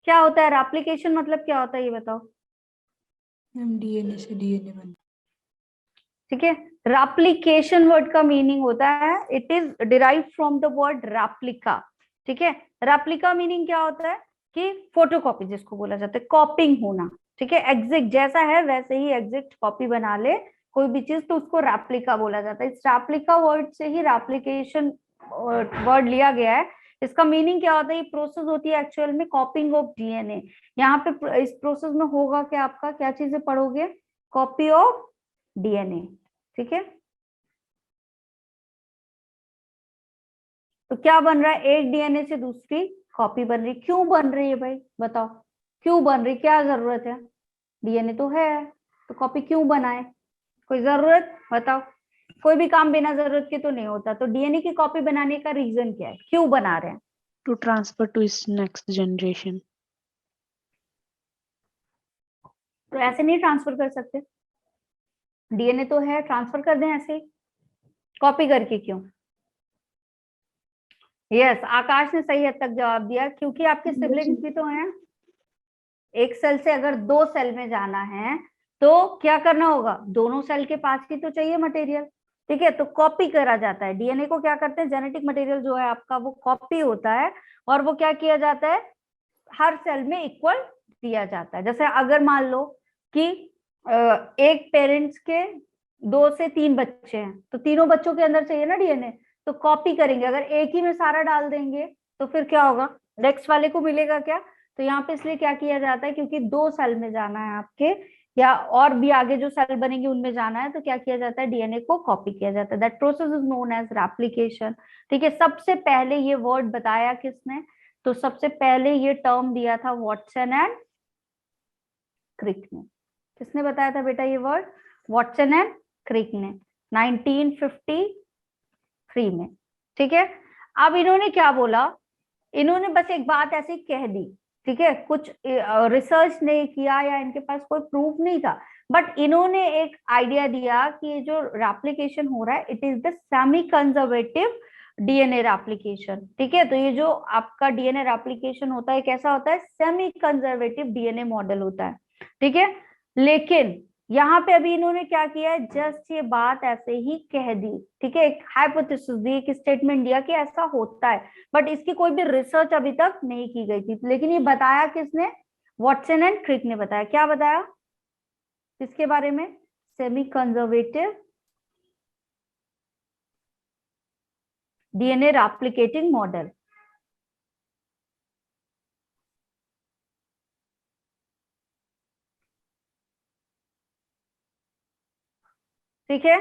क्या होता है रेप्लिकेशन, मतलब क्या होता है ये बताओ। डीएनए से डीएनए बनता। ठीक है, रेप्लिकेशन वर्ड का मीनिंग होता है, it is derive from the word replica. ठीक है, रेप्लिका मीनिंग क्या होता है कि फोटोकॉपी जिसको बोला जाता है, कॉपिंग होना। ठीक है, एग्जैक्ट जैसा है वैसे ही एग्जैक्ट कॉपी बना ले कोई भी चीज, तो उसको रेप्लिका बोला जाता है। इस रेप्लिका वर्ड से ही रेप्लिकेशन वर्ड लिया गया है। इसका मीनिंग क्या होता है, ये प्रोसेस होती है एक्चुअल में कॉपिंग ऑफ डीएनए। यहाँ पे इस प्रोसेस में होगा क्या, आपका क्या चीजें पढ़ोगे, कॉपी ऑफ डीएनए। ठीक है, तो क्या बन रहा है, एक डीएनए से दूसरी कॉपी बन रही। क्यों बन रही है भाई बताओ, क्यों बन रही, क्या जरूरत है, डीएनए तो है, तो कॉपी क्यों बनाए, कोई जरूरत बताओ। कोई भी काम बिना जरूरत के तो नहीं होता, तो डीएनए की कॉपी बनाने का रीजन क्या है, क्यों बना रहे हैं। टू ट्रांसफर टू इस नेक्स्ट जनरेशन। तो ऐसे नहीं ट्रांसफर कर सकते, डीएनए तो है, ट्रांसफर कर दें ऐसे ही, कॉपी करके क्यों। यस, आकाश ने सही हद तक जवाब दिया, क्योंकि आपके सिबलिंग्स भी तो हैं। एक सेल से अगर दो सेल में जाना है तो क्या करना होगा, दोनों सेल के पास की तो चाहिए मटेरियल। ठीक है, तो कॉपी करा जाता है, डीएनए को क्या करते हैं, जेनेटिक मटेरियल जो है आपका वो कॉपी होता है, और वो क्या किया जाता है, हर सेल में इक्वल दिया जाता है। जैसे अगर मान लो कि एक पेरेंट्स के 2 से 3 बच्चे हैं, तो तीनों बच्चों के अंदर चाहिए ना डीएनए, तो कॉपी करेंगे। अगर एक ही में सारा डाल देंगे तो फिर क्या होगा, नेक्स्ट वाले को मिलेगा क्या। तो यहाँ पे इसलिए क्या किया जाता है, क्योंकि 2 सेल में जाना है आपके, या और भी आगे जो सेल बनेंगे उनमें जाना है, तो क्या किया जाता है, डीएनए को कॉपी किया जाता है। That process is known as replication. ठीक है, सबसे पहले ये वर्ड बताया किसने, तो सबसे पहले ये टर्म दिया था वॉटसन एंड क्रिक ने। किसने बताया था बेटा ये वर्ड, वॉटसन एंड क्रिक ने, 1953 में। ठीक है, अब इन्होंने क्या बोला, इन्होंने बस एक बात ऐसी कह दी। ठीक है, कुछ रिसर्च नहीं किया या इनके पास कोई प्रूफ नहीं था, बट इन्होंने एक आइडिया दिया कि ये जो रेप्लिकेशन हो रहा है it is the semi conservative DNA replication. ठीक है, तो ये जो आपका डीएनए रेप्लिकेशन होता है कैसा होता है, सेमी कंजर्वेटिव डीएनए मॉडल होता है। ठीक है, लेकिन यहाँ पे अभी इन्होंने क्या किया है, जस्ट ये बात ऐसे ही कह दी। ठीक है, एक हाइपोथेसिस दी, एक स्टेटमेंट दिया कि ऐसा होता है, बट इसकी कोई भी रिसर्च अभी तक नहीं की गई थी। लेकिन ये बताया किसने, वॉटसन एंड क्रिक ने बताया। क्या बताया, किसके बारे में, semi conservative DNA replicating model. ठीक है,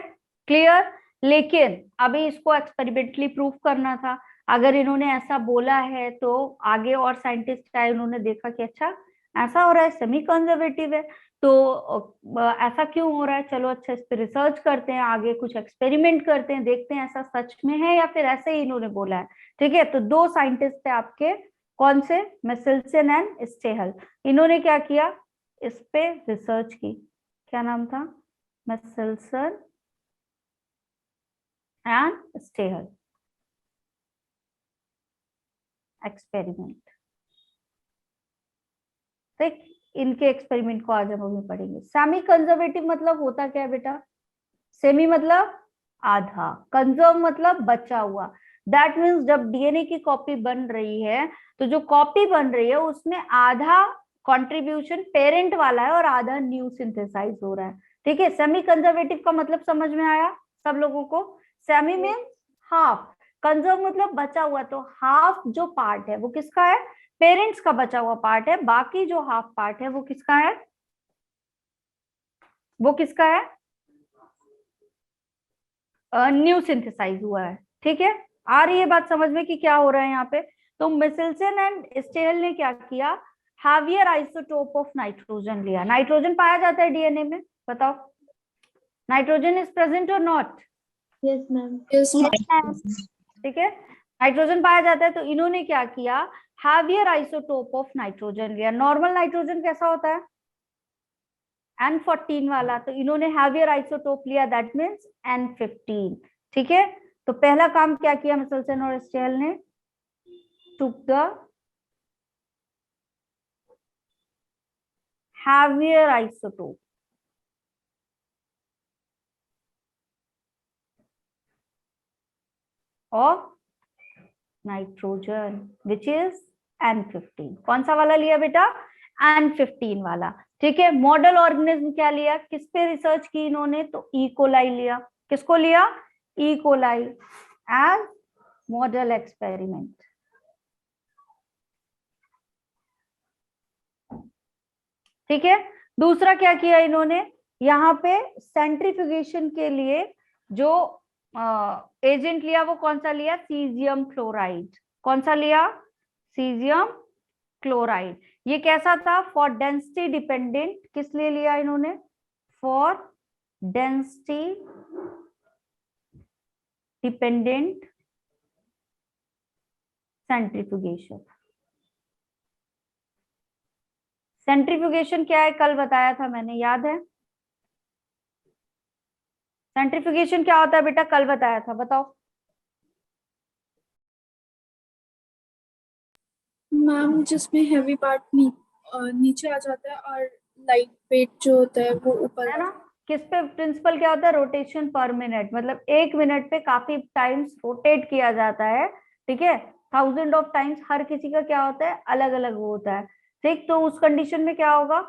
क्लियर। लेकिन अभी इसको एक्सपेरिमेंटली प्रूफ करना था। अगर इन्होंने ऐसा बोला है तो आगे और साइंटिस्ट आए, उन्होंने देखा कि अच्छा ऐसा हो रहा है, सेमी कंजर्वेटिव है, तो ऐसा क्यों हो रहा है, चलो अच्छा इस पे रिसर्च करते हैं, आगे कुछ एक्सपेरिमेंट करते हैं, देखते हैं ऐसा सच में है या फिर ऐसे ही इन्होंने बोला है। ठीक है, तो 2 साइंटिस्ट थे आपके, कौन से, मेसेल्सन एंड स्टेहल। इन्होंने क्या किया, इस पे रिसर्च की, क्या नाम था, मेसेल्सन एंड स्टेहल एक्सपेरिमेंट। ठीक, इनके एक्सपेरिमेंट को आज हम अभी पढ़ेंगे। सेमी कंजर्वेटिव मतलब होता क्या है बेटा, सेमी मतलब आधा, कंजर्व मतलब बचा हुआ। दैट मीन्स जब डीएनए की कॉपी बन रही है तो जो कॉपी बन रही है उसमें आधा कंट्रीब्यूशन पेरेंट वाला है और आधा न्यू सिंथेसाइज हो रहा है। ठीक है, सेमी कंजर्वेटिव का मतलब समझ में आया सब लोगों को। सेमी मीन्स हाफ, कंजर्व मतलब बचा हुआ, तो हाफ जो पार्ट है वो किसका है, पेरेंट्स का बचा हुआ पार्ट है, बाकी जो हाफ पार्ट है वो किसका है, वो किसका है, न्यू सिंथेसाइज हुआ है। ठीक है, आ रही है बात समझ में कि क्या हो रहा है यहाँ पे। तो मिसेल्सन एंड स्टेहल ने क्या किया, हैवियर आइसोटोप ऑफ नाइट्रोजन लिया। नाइट्रोजन पाया जाता है डीएनए में, बताओ, नाइट्रोजन इज प्रेजेंट और नॉट। Yes ma'am. ठीक है, नाइट्रोजन पाया जाता है, तो इन्होंने क्या किया, हैवियर आइसोटोप ऑफ नाइट्रोजन लिया। नॉर्मल नाइट्रोजन कैसा होता है, N14 वाला, तो इन्होंने हैवियर आइसोटोप लिया, दैट मीन्स N15। ठीक है, तो पहला काम क्या किया मिसेल्सन और स्टेहल ने, took the heavier isotope. Of nitrogen which is N15। कौन सा वाला लिया बेटा? N15 वाला। ठीक है, मॉडल ऑर्गेनिज्म क्या लिया, किस पे रिसर्च की इन्होंने? तो ई कोलाई लिया। किसको लिया? E coli as model experiment. ठीक है, दूसरा क्या किया इन्होंने, यहाँ पे सेंट्रीफ्यूगेशन के लिए जो एजेंट लिया वो कौन सा लिया? Caesium chloride. कौन सा लिया? Caesium chloride. ये कैसा था? For density dependent. किस लिए लिया इन्होंने? For density dependent centrifugation. Centrifugation क्या है कल बताया था मैंने, याद है? सेंट्रीफ्यूगेशन क्या होता है बेटा, कल बताया था, बताओ। मैम जिसमें हैवी पार्ट नीचे आ जाता है और लाइट वेट जो होता है वो ऊपर है ना। किस पे प्रिंसिपल क्या होता है? रोटेशन पर मिनट, मतलब 1 मिनट पे काफी टाइम्स रोटेट किया जाता है। ठीक है, 1000 ऑफ टाइम्स। हर किसी का क्या होता है? अलग अलग वो होता है। ठीक, तो उस कंडीशन में क्या होगा,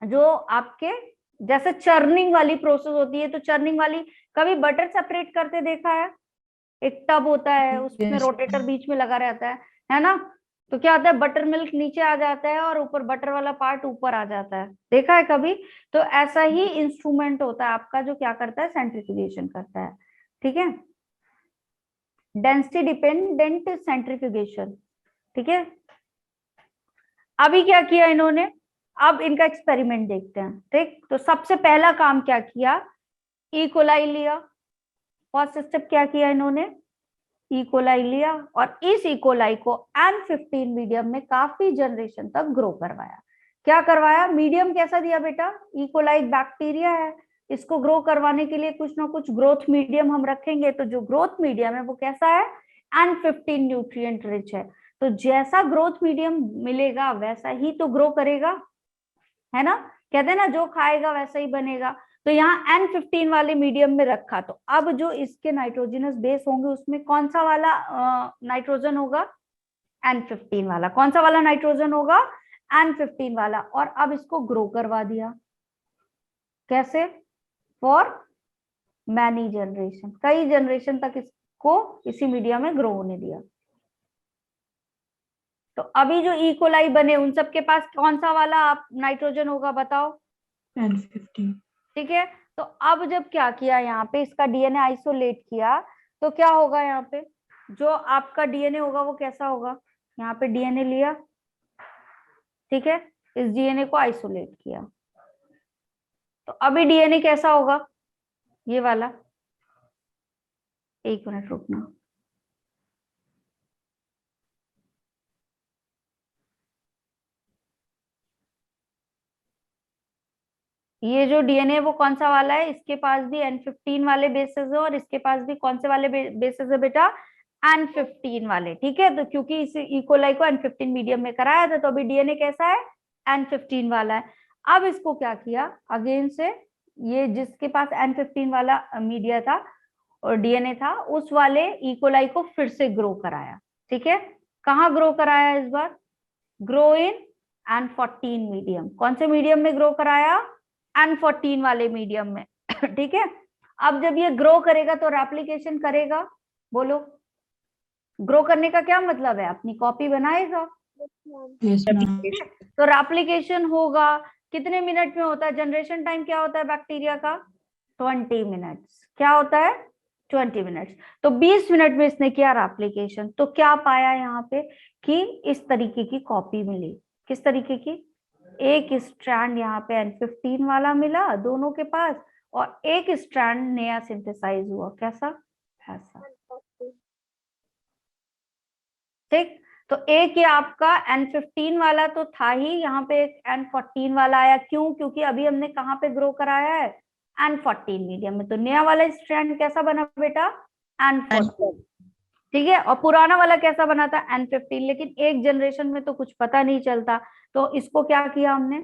जो आपके जैसे चर्निंग वाली प्रोसेस होती है, तो चर्निंग वाली कभी बटर सेपरेट करते देखा है? एक टब होता है, उसमें रोटेटर बीच में लगा रहता है ना। तो क्या होता है, बटर मिल्क नीचे आ जाता है और ऊपर बटर वाला पार्ट ऊपर आ जाता है, देखा है कभी? तो ऐसा ही इंस्ट्रूमेंट होता है आपका जो क्या करता है? सेंट्रीफ्यूगेशन करता है। ठीक है, डेंसिटी डिपेंडेंट सेंट्रीफ्यूगेशन। ठीक है, अभी क्या किया इन्होंने, अब इनका एक्सपेरिमेंट देखते हैं। ठीक, तो सबसे पहला काम क्या किया, ई कोलाई लिया। फर्स्ट स्टेप क्या किया इन्होंने, ई कोलाई लिया और इस ई कोलाई को N15 मीडियम में काफी जनरेशन तक ग्रो करवाया। क्या करवाया? मीडियम कैसा दिया बेटा? ई कोलाई एक बैक्टीरिया है, इसको ग्रो करवाने के लिए कुछ ना कुछ ग्रोथ मीडियम हम रखेंगे। तो जो ग्रोथ मीडियम है वो कैसा है? N15 न्यूट्रिएंट रिच है। तो जैसा ग्रोथ मीडियम मिलेगा वैसा ही तो ग्रो करेगा, है ना। कहते हैं ना, जो खाएगा वैसा ही बनेगा। तो यहाँ N15 वाले मीडियम में रखा। तो अब जो इसके नाइट्रोजनस बेस होंगे उसमें कौन सा वाला नाइट्रोजन होगा? N15 वाला। कौन सा वाला नाइट्रोजन होगा? N15 वाला। और अब इसको ग्रो करवा दिया। कैसे? फॉर मैनी जनरेशन, कई जनरेशन तक इसको इसी मीडियम में ग्रो होने दिया। तो अभी जो ई कोलाई बने उन सबके पास कौन सा वाला आप नाइट्रोजन होगा, बताओ? N15। ठीक है, तो अब जब क्या किया यहाँ पे, इसका डीएनए आइसोलेट किया, तो क्या होगा यहाँ पे? जो आपका डीएनए होगा वो कैसा होगा? यहाँ पे डीएनए लिया, ठीक है, इस डीएनए को आइसोलेट किया, तो अभी डीएनए कैसा होगा? ये वाला। एक मिनट रुकना। ये जो डीएनए वो कौन सा वाला है? इसके पास भी N15 वाले बेसेस है और इसके पास भी कौन से वाले बेसेस है बेटा? N15 वाले। ठीक है, तो क्योंकि इस ई कोलाई को N15 मीडियम में कराया था, तो अभी डीएनए कैसा है? N15 वाला है। अब इसको क्या किया, अगेन से ये जिसके पास N15 वाला मीडिया था और डीएनए था, उस वाले ई कोलाई को फिर से ग्रो कराया। ठीक है, कहाँ ग्रो कराया इस बार? Grow in N14 medium. कौन से मीडियम में ग्रो कराया? N14 वाले मीडियम में। ठीक है, अब जब ये ग्रो करेगा तो रेप्लिकेशन करेगा। बोलो, ग्रो करने का क्या मतलब है? अपनी कॉपी बनाएगा। Yes, ma'am। तो रेप्लिकेशन होगा, कितने मिनट में होता है? जनरेशन टाइम क्या होता है बैक्टीरिया का? 20 मिनट्स। क्या होता है? 20 मिनट्स। तो 20 मिनट में इसने किया रेप्लिकेशन, तो क्या पाया यहाँ पे कि इस तरीके की कॉपी मिली। किस तरीके की? एक स्ट्रैंड यहाँ पे N15 वाला मिला दोनों के पास, और एक स्ट्रैंड नया सिंथेसाइज हुआ। कैसा? ऐसा। ठीक, तो एक ये आपका N15 वाला तो था ही, यहाँ पे एक N14 वाला आया। क्यों? क्योंकि अभी हमने कहाँ पे ग्रो कराया है? N14 मीडियम में। तो नया वाला स्ट्रैंड कैसा बना बेटा? N14। ठीक है, और पुराना वाला कैसा बना था? N15। लेकिन एक जनरेशन में तो कुछ पता नहीं चलता, तो इसको क्या किया हमने?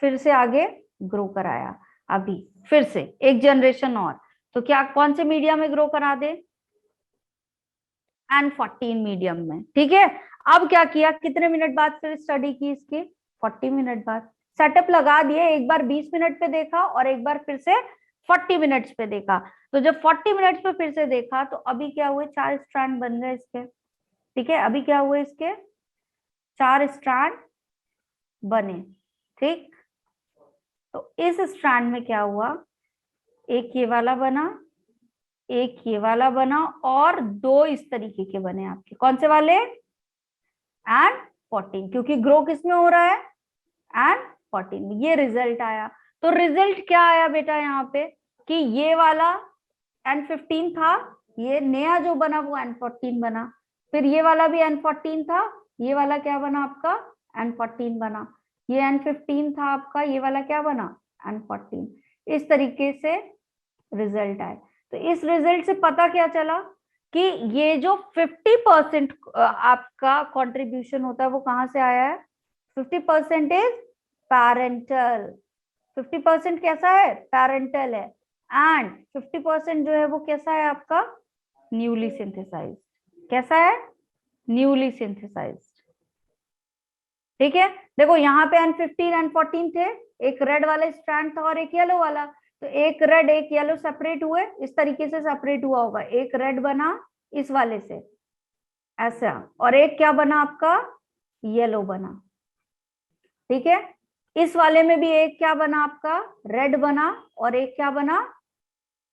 फिर से आगे ग्रो कराया, अभी फिर से एक जनरेशन और, तो क्या कौन से मीडियम में ग्रो करा दे? N14 मीडियम में, ठीक है। अब क्या किया, कितने मिनट बाद फिर स्टडी की इसकी? 40 मिनट बाद। सेटअप लगा दिए, एक बार 20 मिनट पे देखा और एक बार फिर से 40 मिनट्स पे देखा। तो जब 40 मिनट्स पे फिर से देखा तो अभी क्या हुए, 4 स्ट्रैंड बन गए इसके, ठीक है। अभी क्या हुए, इसके 4 स्ट्रैंड बने, ठीक। तो इस स्ट्रैंड में क्या हुआ, एक ये वाला बना, एक ये वाला बना, और 2 इस तरीके के बने आपके। कौन से वाले? N14, क्योंकि ग्रो किस में हो रहा है? N14 में। ये रिजल्ट आया। तो रिजल्ट क्या आया बेटा यहाँ पे, कि ये वाला N15 था, ये नया जो बना वो N14 बना, फिर ये वाला भी N14 था, ये वाला क्या बना आपका? N14 बना, ये N15 था आपका, ये वाला क्या बना? N14। इस तरीके से रिजल्ट आए। तो इस रिजल्ट से पता क्या चला कि ये जो 50% आपका कंट्रीब्यूशन होता है वो कहां से आया है? 50% इज पैरेंटल। 50% कैसा है? पैरेंटल है। एंड 50% जो है वो कैसा है आपका? Newly synthesised. कैसा है? न्यूली सिंथेसाइज्ड, ठीक है। देखो यहाँ पे N15 N14 थे, एक रेड वाला स्ट्रैंड था और एक येलो वाला, तो एक रेड एक येलो सेपरेट हुए, इस तरीके से सेपरेट हुआ होगा, एक रेड बना इस वाले से ऐसा, और एक क्या बना आपका? येलो बना, ठीक है। इस वाले में भी एक क्या बना आपका? रेड बना, और एक क्या बना?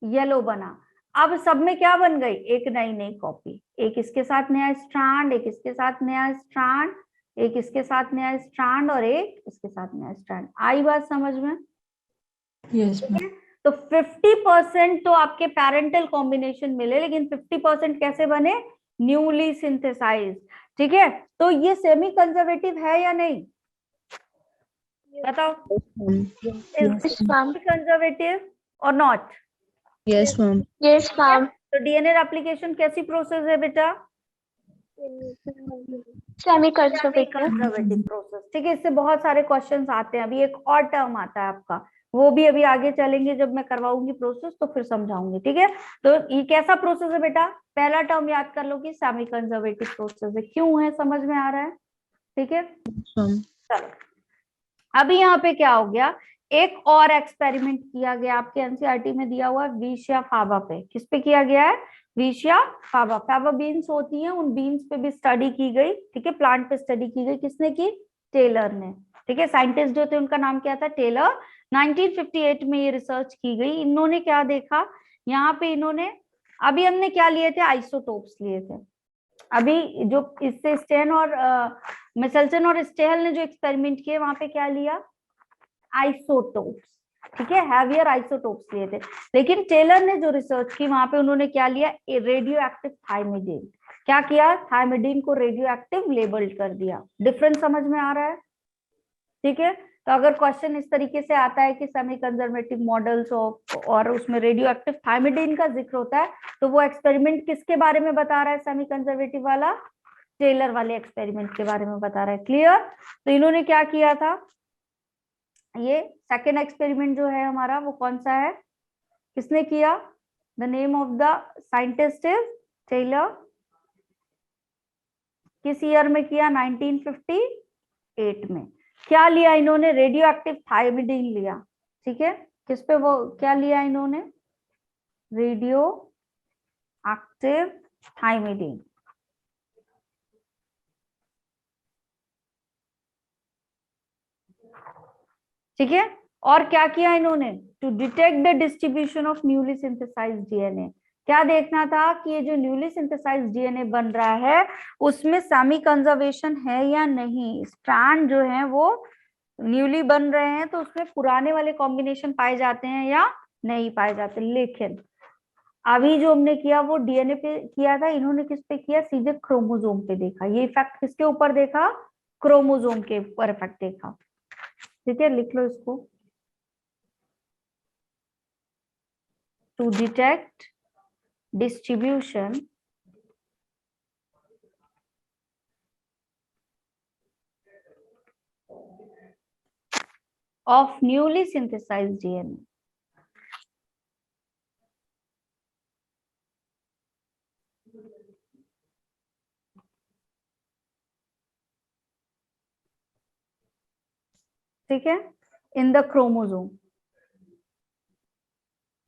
येलो बना। अब सब में क्या बन गई? एक नई नई कॉपी, एक इसके साथ नया स्ट्रैंड, एक इसके साथ नया स्ट्रैंड, एक इसके साथ नया स्ट्रैंड, और एक इसके साथ नया स्ट्रैंड। आई बात समझ में? Yes, ठीक ma'am. है। तो 50% तो आपके पैरेंटल कॉम्बिनेशन मिले, लेकिन 50% कैसे बने? न्यूली सिंथेसाइज्ड, ठीक है। तो ये सेमी कंजर्वेटिव है या नहीं? बताओ, Yes, ma'am. कंजर्वेटिव और not? Yes, ma'am. Yes, ma'am. तो डीएनए रेप्लिकेशन कैसी प्रोसेस है बेटा? Semi-conservative. कंजर्वेटिव प्रोसेस, ठीक है। इससे बहुत सारे क्वेश्चंस आते हैं। अभी एक और टर्म आता है आपका, वो भी अभी आगे चलेंगे, जब मैं करवाऊंगी प्रोसेस तो फिर समझाऊंगी, ठीक है। तो ये कैसा प्रोसेस है बेटा? पहला टर्म याद कर लो कि सेमी कंजर्वेटिव प्रोसेस है। क्यों है, समझ में आ रहा है? ठीक है, Ma'am. चलो। अभी यहाँ पे क्या हो गया, एक और एक्सपेरिमेंट किया गया, आपके एनसीईआरटी में दिया हुआ है, विशिया फावा पे। किस पे किया गया है? विशिया फावा। फावा बीन्स होती हैं, उन बीन्स पे भी स्टडी की गई, ठीक है। प्लांट पे स्टडी की गई, किसने की? टेलर ने, ठीक है। साइंटिस्ट जो थे उनका नाम क्या था? टेलर। 1958 में ये रिसर्च की गई। इन्होंने क्या देखा यहाँ पे, इन्होंने अभी हमने क्या लिए थे? आइसोटोप्स लिए थे। अभी जो इससे स्टेन और मिसेल्सन और स्टेहल ने जो एक्सपेरिमेंट किए, वहां पे क्या लिया? आइसोटोप्स, ठीक है। हैवियर आइसोटोप्स लिए थे। लेकिन टेलर ने जो रिसर्च की वहां पे उन्होंने क्या लिया? Radio active thymidine. क्या किया? थाइमिडीन को रेडियो एक्टिव लेबल्ड कर दिया। डिफरेंस समझ में आ रहा है? ठीक है। तो अगर क्वेश्चन इस तरीके से आता है कि सेमी कंजर्वेटिव मॉडल्स और उसमें रेडियो एक्टिव थाइमिडीन का जिक्र होता है, तो वो एक्सपेरिमेंट किसके बारे में बता रहा है? सेमी कंजर्वेटिव वाला टेलर वाले एक्सपेरिमेंट के बारे में बता रहा है। क्लियर? तो इन्होंने क्या किया था, ये सेकेंड एक्सपेरिमेंट जो है हमारा, वो कौन सा है? किसने किया? The name of the scientist is Taylor. किस ईयर में किया? 1958 में। क्या लिया इन्होंने? रेडियो एक्टिव थाइमिडीन लिया, ठीक है। किस पे वो क्या लिया इन्होंने? रेडियो एक्टिव थाइमिडीन, ठीक है। और क्या किया इन्होंने? To detect the distribution of newly synthesised DNA. क्या देखना था कि ये जो न्यूली सिंथेसाइज्ड डीएनए बन रहा है उसमें सेमी कंजर्वेशन है या नहीं। स्ट्रैंड जो है वो न्यूली बन रहे हैं तो उसमें पुराने वाले कॉम्बिनेशन पाए जाते हैं या नहीं पाए जाते। लेकिन अभी जो हमने किया वो डीएनए पे किया था, इन्होंने किस पे किया? सीधे क्रोमोसोम पे देखा। ये इफेक्ट किसके ऊपर देखा? क्रोमोसोम के ऊपर इफेक्ट देखा, ठीक है। लिख लो इसको, to detect distribution of newly synthesized DNA. ठीक है, इन द क्रोमोसोम।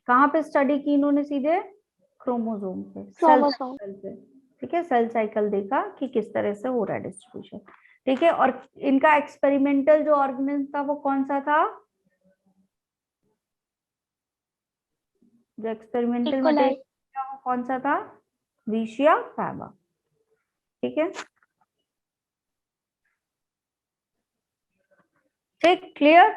कहाँ पे स्टडी की इन्होंने? सीधे क्रोमोसोम पे, सेल साइकिल पे। ठीक है, सेल साइकिल देखा कि किस तरह से हो रहा है डिस्ट्रीब्यूशन। ठीक है, और इनका एक्सपेरिमेंटल जो ऑर्गेनिज्म था वो कौन सा था? जो एक्सपेरिमेंटल मटेरियल था वो कौन सा था? विशिया फैबा। ठीक है, ठीक, क्लियर।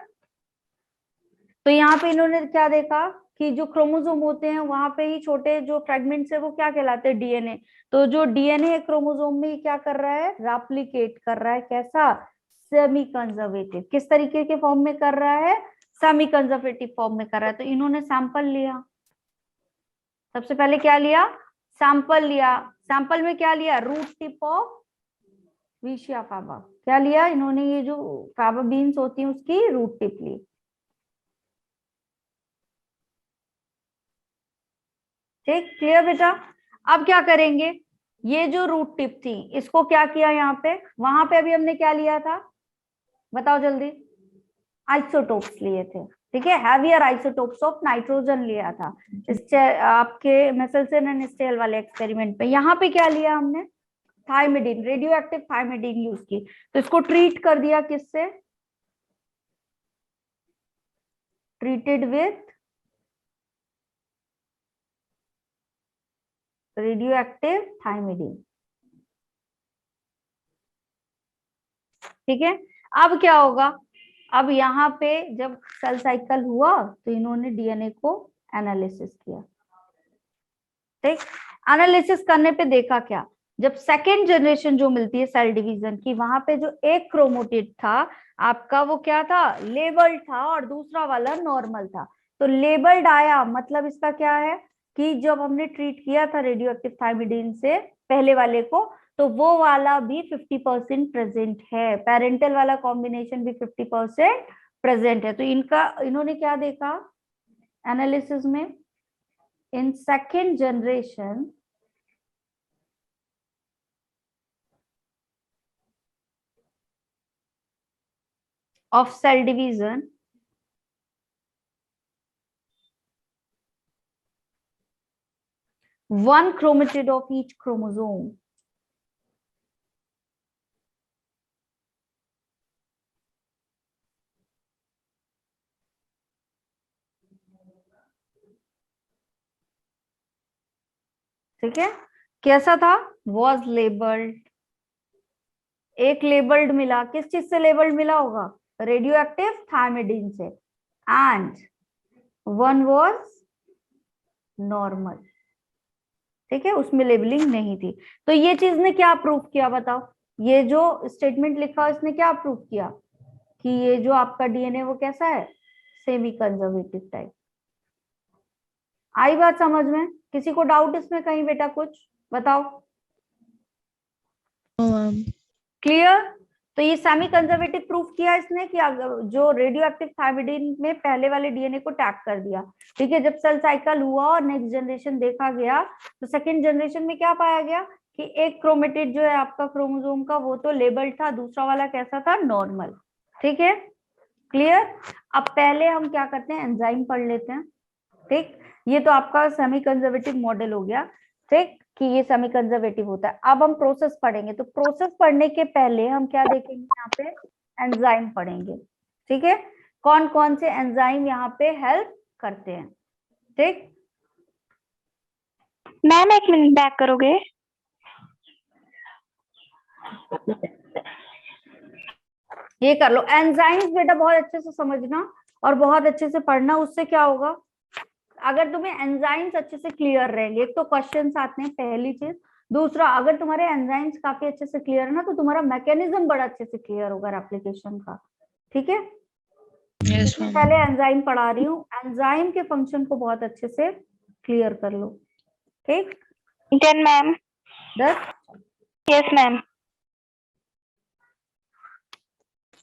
तो यहाँ पे इन्होंने क्या देखा कि जो क्रोमोसोम होते हैं वहां पे ही छोटे जो फ्रेगमेंट्स है वो क्या कहलाते हैं? डीएनए। तो जो डीएनए है क्रोमोसोम में क्या कर रहा है? रेप्लिकेट कर रहा है। कैसा? Semi conservative. किस तरीके के फॉर्म में कर रहा है? सेमी कंजर्वेटिव फॉर्म में कर रहा है। तो इन्होंने सैंपल लिया। सबसे पहले क्या लिया? सैंपल लिया। सैंपल में क्या लिया? Root tip of Vicia faba. क्या लिया इन्होंने? ये जो फैबा बीन्स होती हैं उसकी रूट टिप ली। ठीक, क्लियर बेटा। अब क्या करेंगे? ये जो रूट टिप थी इसको क्या किया यहाँ पे? वहां पे अभी हमने क्या लिया था? बताओ जल्दी। आइसोटोप्स लिए थे। ठीक है, हैवियर आइसोटोप्स ऑफ नाइट्रोजन लिया था आपके मेसेल्सन एंड स्टेल वाले एक्सपेरिमेंट पे। यहाँ पे क्या लिया हमने? Thymidine, radio active thymidine use की। तो इसको ट्रीट कर दिया किससे? Treated with radio active thymidine. ठीक है, अब क्या होगा? अब यहाँ पे जब सेल साइकिल हुआ तो इन्होंने डीएनए को एनालिसिस किया। ठीक, एनालिसिस करने पे देखा क्या? जब सेकेंड जनरेशन जो मिलती है सेल डिवीजन की, वहां पे जो एक क्रोमोटिड था आपका वो क्या था? लेबल्ड था, और दूसरा वाला नॉर्मल था। तो लेबल्ड आया मतलब इसका क्या है कि जब हमने ट्रीट किया था रेडियो एक्टिव थाइमिडीन से पहले वाले को, तो वो वाला भी 50% प्रेजेंट है। पेरेंटल वाला कॉम्बिनेशन भी 50% प्रेजेंट है। तो इन्होंने क्या देखा एनालिसिस में? in second generation of cell division, one chromatid of each chromosome ठीक है, कैसा था? was labeled। एक लेबल्ड मिला। किस चीज से लेबल्ड मिला होगा? रेडियो एक्टिव थाइमिडीन से। And one was normal. ठीक है, उसमें लेबलिंग नहीं थी। तो ये चीज ने क्या प्रूव किया बताओ? ये जो स्टेटमेंट लिखा इसने क्या प्रूव किया कि ये जो आपका डीएनए वो कैसा है? Semi conservative type. आई बात समझ में? किसी को डाउट इसमें कहीं बेटा? कुछ बताओ। क्लियर? तो ये सेमी कंजर्वेटिव प्रूफ किया इसने कि जो रेडियो एक्टिव थाइमिडीन में पहले वाले डीएनए को टैग कर दिया। ठीक है, जब सेल साइकिल हुआ और नेक्स्ट जनरेशन देखा गया तो सेकेंड जनरेशन में क्या पाया गया कि एक क्रोमेटिड जो है आपका क्रोमोसोम का वो तो लेबल्ड था, दूसरा वाला कैसा था? नॉर्मल। ठीक है, क्लियर। अब पहले हम क्या करते हैं? एंजाइम पढ़ लेते हैं। ठीक, ये तो आपका सेमी कंजर्वेटिव मॉडल हो गया। ठीक, कि ये सेमी कंजर्वेटिव होता है। अब हम प्रोसेस पढ़ेंगे। तो प्रोसेस पढ़ने के पहले हम क्या देखेंगे? यहाँ पे एंजाइम पढ़ेंगे। ठीक है, कौन कौन से एंजाइम यहाँ पे हेल्प करते हैं। ठीक, मैम 1 मिनट बैक करोगे? ये कर लो। एंजाइम्स बेटा बहुत अच्छे से समझना और बहुत अच्छे से पढ़ना। उससे क्या होगा? अगर तुम्हें एंजाइम्स अच्छे से क्लियर रहेंगे, एक तो क्वेश्चंस आते हैं पहली चीज। दूसरा, अगर तुम्हारे एंजाइम्स काफी अच्छे से क्लियर है ना तो तुम्हारा मैकेनिज्म बड़ा अच्छे से क्लियर होगा एप्लीकेशन का। ठीक है, पहले एंजाइम पढ़ा रही हूँ, एंजाइम के फंक्शन को बहुत अच्छे से क्लियर कर लो। ठीक, 10 मैम। 10? Yes ma'am.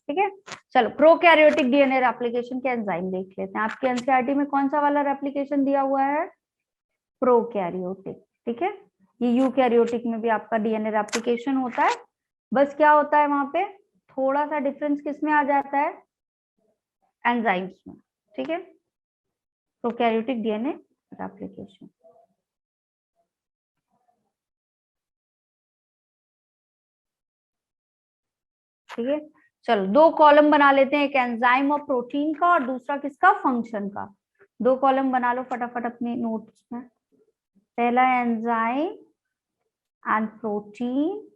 ठीक है। चलो प्रोकैरियोटिक डीएनए रेप्लिकेशन के एंजाइम देख लेते हैं। आपके एनसीईआरटी में कौन सा वाला रेप्लिकेशन दिया हुआ है? प्रोकैरियोटिक। ठीक है, ये यूकैरियोटिक में भी आपका डीएनए रेप्लिकेशन होता है, बस क्या होता है वहां पे थोड़ा सा डिफरेंस किस में आ जाता है? एंजाइम्स में। ठीक है, प्रोकैरियोटिक डीएनए रेप्लिकेशन। ठीक है, चलो दो कॉलम बना लेते हैं, एक एंजाइम और प्रोटीन का और दूसरा किसका? फंक्शन का। दो कॉलम बना लो फटाफट अपने नोट्स में। पहला एंजाइम एंड प्रोटीन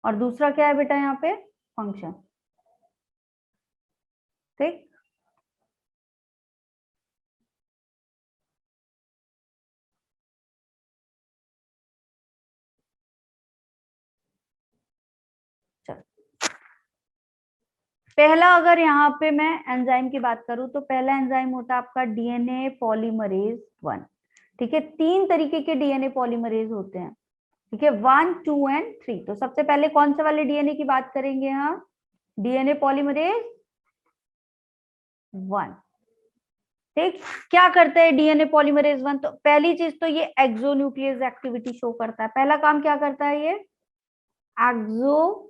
और दूसरा क्या है बेटा यहाँ पे? फंक्शन। ठीक, पहला अगर यहाँ पे मैं एंजाइम की बात करूं तो पहला एंजाइम होता है आपका डीएनए पॉलीमरेज 1। ठीक है, 3 तरीके के डीएनए पॉलीमरेज होते हैं। ठीक है, 1, 2 एंड 3। तो सबसे पहले कौन से वाले डीएनए की बात करेंगे हम? DNA polymerase 1। ठीक, क्या करता है डीएनए पॉलीमरेज 1? तो पहली चीज तो ये एक्सोन्यूक्लियस एक्टिविटी शो करता है। पहला काम क्या करता है ये? एक्सोन्यूक्लियस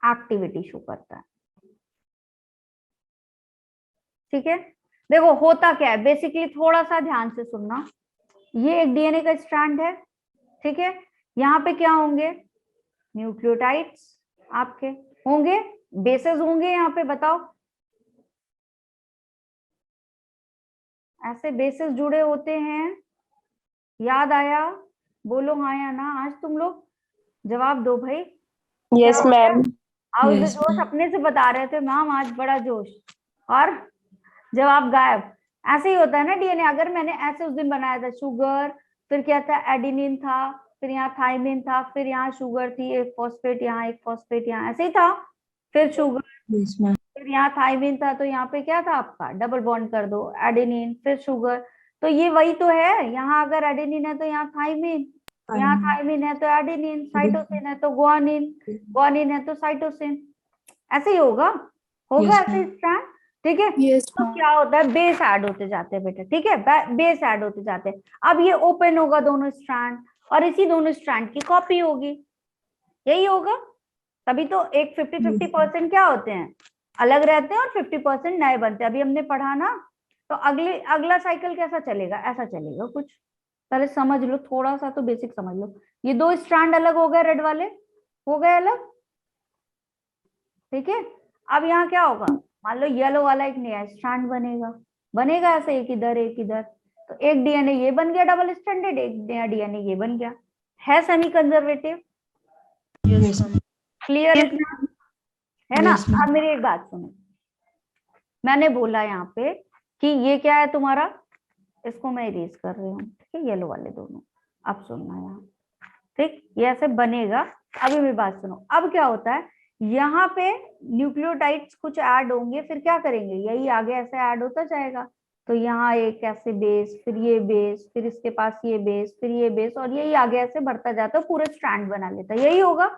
एक्टिविटी शो करता है। ठीक है, देखो होता क्या है बेसिकली, थोड़ा सा ध्यान से सुनना। ये एक डीएनए का स्ट्रैंड है। ठीक है, यहाँ पे क्या होंगे? न्यूक्लियोटाइड्स आपके होंगे, बेसेस होंगे यहाँ पे। बताओ, ऐसे बेसेस जुड़े होते हैं। याद आया? बोलो हाँ या ना। आज तुम लोग जवाब दो भाई। Yes ma'am. हाउस Yes, जोश ma'am. अपने से बता रहे थे मैम आज बड़ा जोश, और जवाब गायब। ऐसे ही होता है ना डीएनए। अगर मैंने ऐसे उस दिन बनाया था शुगर, फिर क्या था? एडिनिन था, फिर यहाँ थाइमिन था, फिर यहाँ शुगर थी, एक फॉस्फेट यहाँ, एक फॉस्फेट यहाँ, ऐसे ही था। फिर शुगर, Yes, ma'am. फिर यहाँ थाइमिन था, तो यहाँ पे क्या था आपका? डबल बॉन्ड कर दो, एडेनिन, फिर शुगर। तो ये वही तो है। यहाँ अगर एडेनिन है तो यहाँ थाइमिन, यहाँ थाइमिन है तो एडेनिन, साइटोसिन है तो गुआनिन, गुआनिन है तो साइटोसिन। ऐसे ही होगा, होगा Yes, ऐसे ma'am. स्ट्रैंड। ठीक है, Yes, तो ma'am. क्या होता है? बेस ऐड होते जाते हैं बेटा। ठीक है, बेस ऐड होते जाते हैं। अब ये ओपन होगा दोनों स्ट्रैंड, और इसी दोनों स्ट्रैंड की कॉपी होगी। यही होगा, तभी तो एक 50-50% क्या होते हैं? अलग रहते हैं, और 50% नए बनते हैं। अभी हमने पढ़ा ना, तो अगला साइकिल कैसा चलेगा? ऐसा चलेगा कुछ। पहले समझ लो, थोड़ा सा तो बेसिक समझ लो। ये दो स्ट्रैंड अलग हो गए, रेड वाले हो गए अलग। ठीक है, अब यहाँ क्या होगा? मान लो येलो वाला एक नया स्ट्रैंड बनेगा, बनेगा ऐसे एक इधर एक इधर। तो एक डीएनए ये बन गया डबल स्ट्रैंडेड, एक नया डीएनए ये बन गया। है semi conservative? Yes, ma'am. Clear इतना? है ना? Yes, ma'am. अब मेरी एक बात सुनो, मैंने बोला यहाँ पे कि ये क्या है तुम्हारा? इसको मैं इरेज कर रही हूँ। ठीक है, येलो वाले दोनों। अब सुनना यहाँ, ठीक, ये ऐसे बनेगा। अभी मेरी बात सुनो, अब क्या होता है? यहाँ पे न्यूक्लियोटाइड्स कुछ ऐड होंगे, फिर क्या करेंगे? यही आगे ऐसे ऐड होता जाएगा। तो यहाँ एक ऐसे बेस, फिर ये बेस, फिर इसके पास ये बेस, फिर ये बेस, और यही आगे ऐसे बढ़ता जाता है, पूरे स्ट्रैंड बना लेता है। यही होगा,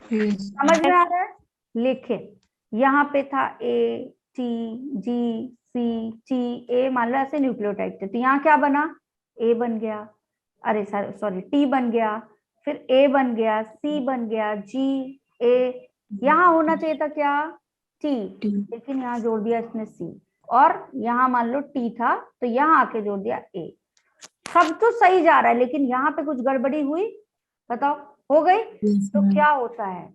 Yes. समझ में आ रहा है? लेकिन यहाँ पे था A T G C T A, मान लो ऐसे न्यूक्लियोटाइड थे, तो यहाँ क्या बना? ए बन गया, अरे सॉरी टी बन गया, फिर ए बन गया, सी बन गया, जी ए। यहाँ होना चाहिए था क्या? टी, लेकिन यहाँ जोड़ दिया इसने सी, और यहाँ मान लो टी था तो यहाँ आके जोड़ दिया ए। सब तो सही जा रहा है, लेकिन यहाँ पे कुछ गड़बड़ी हुई, बताओ, हो गई? Yes, तो ma'am. क्या होता है?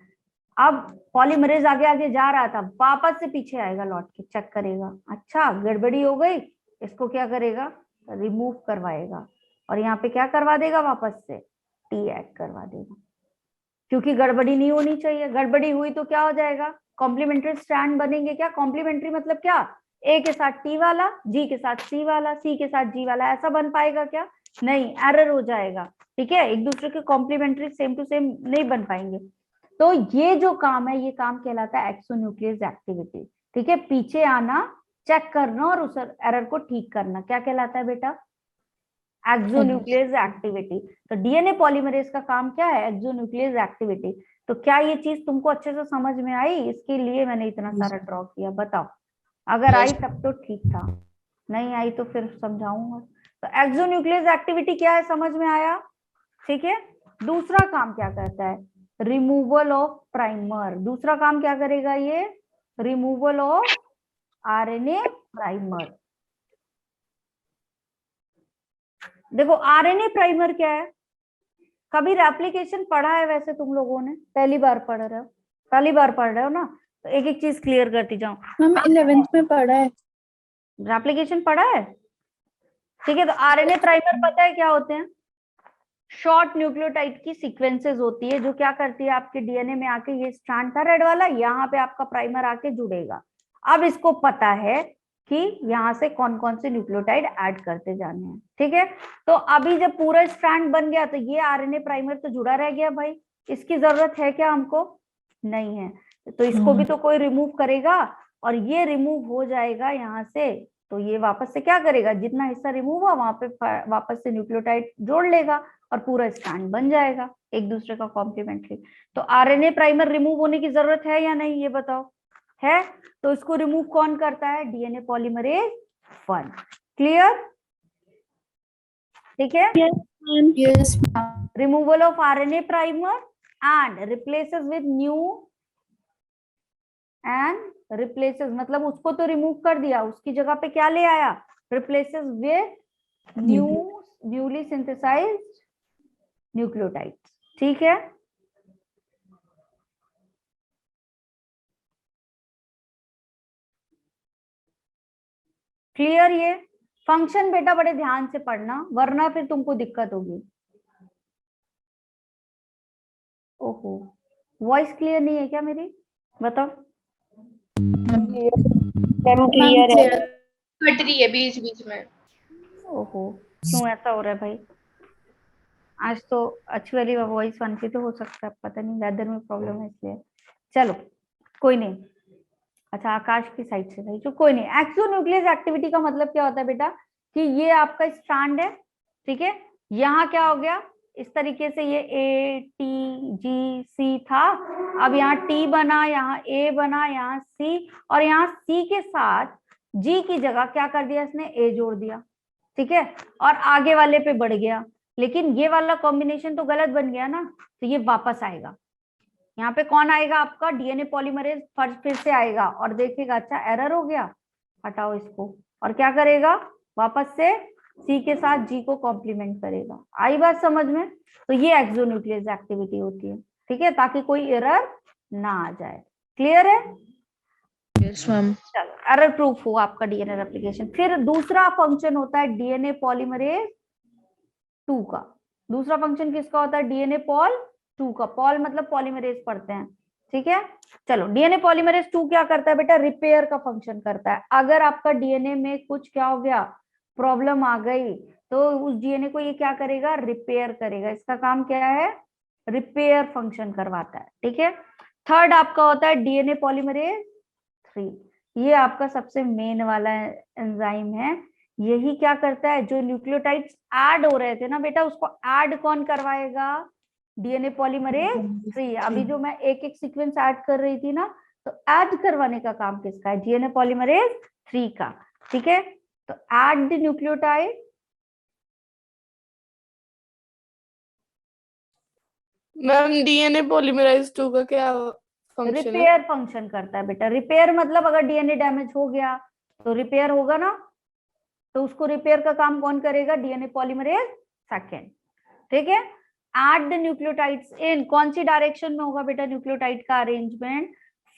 अब पॉलीमरेज आगे आगे जा रहा था, वापस से पीछे आएगा, लौट के चेक करेगा, अच्छा गड़बड़ी हो गई, इसको क्या करेगा? रिमूव करवाएगा, और यहाँ पे क्या करवा देगा? वापस से टी ऐड करवा देगा, क्योंकि गड़बड़ी नहीं होनी चाहिए। गड़बड़ी हुई तो क्या हो जाएगा? कॉम्प्लीमेंट्री स्ट्रैंड बनेंगे। क्या कॉम्प्लीमेंट्री मतलब क्या? ए के साथ टी वाला, जी के साथ सी वाला, सी के साथ जी वाला, ऐसा बन पाएगा क्या? नहीं, एरर हो जाएगा। ठीक है, एक दूसरे के कॉम्प्लीमेंट्री सेम टू सेम नहीं बन पाएंगे। तो ये जो काम है, ये काम कहलाता है एक्सोन्यूक्लियस एक्टिविटी। ठीक है, पीछे आना, चेक करना और उस एरर को ठीक करना, क्या कहलाता है बेटा? Exonuclease activity. तो डीएनए पॉलीमरेज का काम क्या है? Exonuclease activity. तो क्या ये चीज तुमको अच्छे से समझ में आई? इसके लिए मैंने इतना सारा ड्रॉ किया। बताओ, अगर आई तब तो ठीक था, नहीं आई तो फिर समझाऊंगा। तो एक्सोन्यूक्लियस एक्टिविटी क्या है, समझ में आया? ठीक है। दूसरा काम क्या करता है? Removal of primer. दूसरा काम क्या करेगा ये? Removal of RNA primer. देखो आरएनए प्राइमर क्या है? कभी रेप्लिकेशन पढ़ा है वैसे तुम लोगों ने? पहली बार पढ़ रहे हो? पहली बार पढ़ रहे हो ना, तो एक एक चीज क्लियर करती जाऊं। मैम 11th में पढ़ा है। रेप्लिकेशन पढ़ा है, ठीक है। तो आरएनए प्राइमर पता है क्या होते हैं? शॉर्ट न्यूक्लियोटाइड की सीक्वेंसेस होती है जो क्या करती है, आपके डीएनए में आके, ये स्ट्रैंड था रेड वाला, यहाँ पे आपका प्राइमर आके जुड़ेगा। अब इसको पता है कि यहाँ से कौन कौन से न्यूक्लियोटाइड ऐड करते जाने हैं, ठीक है। तो अभी जब पूरा स्ट्रैंड बन गया तो ये आरएनए प्राइमर तो जुड़ा रह गया भाई, इसकी जरूरत है क्या हमको? नहीं है। तो इसको भी तो कोई रिमूव करेगा, और ये रिमूव हो जाएगा यहाँ से, तो ये वापस से क्या करेगा, जितना हिस्सा रिमूव हुआ वहां पे वापस से न्यूक्लियोटाइड जोड़ लेगा और पूरा स्ट्रैंड बन जाएगा एक दूसरे का कॉम्प्लीमेंट्री। तो आरएनए प्राइमर रिमूव होने की जरूरत है या नहीं, ये बताओ? है। तो इसको रिमूव कौन करता है? DNA polymerase 1। क्लियर? ठीक है। Yes removal of RNA primer and replaces with new, and replaces मतलब उसको तो रिमूव कर दिया, उसकी जगह पे क्या ले आया? Replaces with newly synthesised nucleotides. ठीक है। क्लियर? ये फंक्शन बेटा बड़े ध्यान से पढ़ना, वरना फिर तुमको दिक्कत होगी। ओहो, वॉइस क्लियर नहीं है क्या मेरी? बताओ। क्लियर है। कट रही है बीच बीच में। ओहो, क्यों ऐसा हो रहा है भाई? आज तो अच्छी वाली वॉइस वन की तो हो सकता है, पता नहीं वेदर में प्रॉब्लम है इसलिए। चलो कोई नहीं। अच्छा आकाश की साइड से भाई, जो कोई नहीं। एक्सोन्यूक्लियस एक्टिविटी का मतलब क्या होता है बेटा, कि ये आपका स्ट्रैंड है, ठीक है। यहाँ क्या हो गया, इस तरीके से ये ए टी जी सी था, अब यहाँ टी बना, यहाँ ए बना, यहाँ सी, और यहाँ सी के साथ जी की जगह क्या कर दिया इसने, ए जोड़ दिया, ठीक है। और आगे वाले पे बढ़ गया, लेकिन ये वाला कॉम्बिनेशन तो गलत बन गया ना, तो ये वापस आएगा। यहाँ पे कौन आएगा आपका? डीएनए पॉलीमरेज फिर से आएगा और देखेगा अच्छा एरर हो गया, हटाओ इसको, और क्या करेगा, वापस से सी के साथ जी को कॉम्प्लीमेंट करेगा। आई बात समझ में? तो ये एक्सोन्यूक्लियस एक्टिविटी होती है, ठीक है, ताकि कोई एरर ना आ जाए। क्लियर है? Yes ma'am. चलो, एरर प्रूफ हुआ आपका डीएनए रेप्लिकेशन। फिर दूसरा फंक्शन होता है डीएनए पॉलीमरेज 2 का। दूसरा फंक्शन किसका होता है? डीएनए पॉल 2 का। पॉल मतलब पॉलीमरेज पढ़ते हैं, ठीक है। चलो, डीएनए पॉलीमरेज 2 क्या करता है बेटा? रिपेयर का फंक्शन करता है। अगर आपका डीएनए में कुछ क्या हो गया, प्रॉब्लम आ गई, तो उस डीएनए को ये क्या करेगा? रिपेयर करेगा। इसका काम क्या है? रिपेयर फंक्शन करवाता है, ठीक है। थर्ड आपका होता है डीएनए पॉलीमरेज 3। ये आपका सबसे मेन वाला एंजाइम है। यही क्या करता है, जो न्यूक्लियोटाइड्स ऐड हो रहे थे ना बेटा, उसको ऐड कौन करवाएगा? DNA polymerase 3। अभी जो मैं एक एक सीक्वेंस ऐड कर रही थी ना, तो ऐड करवाने का काम किसका है? डीएनए पॉलीमरेज 3 का, ठीक है। तो add the nucleotide, ma'am DNA polymerase 2 का क्या फंक्शन है? रिपेयर फंक्शन करता है बेटा। रिपेयर मतलब अगर डीएनए डैमेज हो गया तो रिपेयर होगा ना, तो उसको रिपेयर का काम कौन करेगा? डीएनए पॉलीमरेज 2, ठीक है। ऐड द न्यूक्लियोटाइड्स इन, कौन सी डायरेक्शन में होगा बेटा न्यूक्लियोटाइड का arrangement?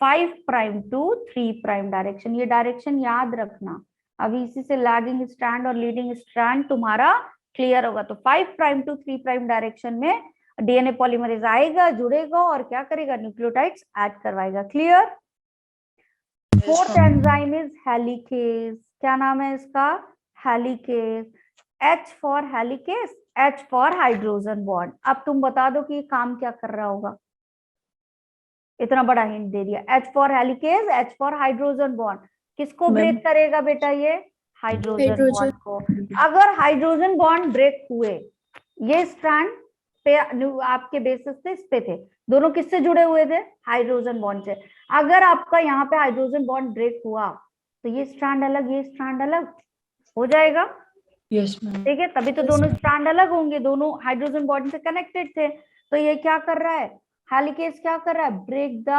5 prime to 3 prime direction. ये डायरेक्शन याद रखना, अभी इसी से लैगिंग स्ट्रैंड और लीडिंग स्ट्रैंड तुम्हारा क्लियर होगा। तो 5 प्राइम टू 3 प्राइम डायरेक्शन में डीएनए पॉलीमरेज आएगा, जुड़ेगा और क्या करेगा? न्यूक्लियोटाइड्स ऐड करवाएगा। Clear? Fourth enzyme is helicase. क्या नाम है इसका? Helicase. H for helicase, H for hydrogen bond. अब तुम बता दो कि ये काम क्या कर रहा होगा, इतना बड़ा हिंट दे दिया। H for helicase, H for hydrogen bond. किसको ब्रेक करेगा बेटा? ये हाइड्रोजन बॉन्ड को। अगर हाइड्रोजन बॉन्ड ब्रेक हुए, ये स्ट्रैंड पे आपके बेसिस से इस पे थे, दोनों किससे जुड़े हुए थे? हाइड्रोजन बॉन्ड से। अगर आपका यहाँ पे हाइड्रोजन बॉन्ड ब्रेक हुआ तो ये स्ट्रैंड अलग, ये स्ट्रैंड अलग हो जाएगा। Yes ma'am. ठीक है, तभी तो दोनों स्ट्रैंड अलग होंगे, दोनों हाइड्रोजन बॉन्ड से कनेक्टेड थे। तो ये क्या कर रहा है? हेलिकेज क्या कर रहा है? Break the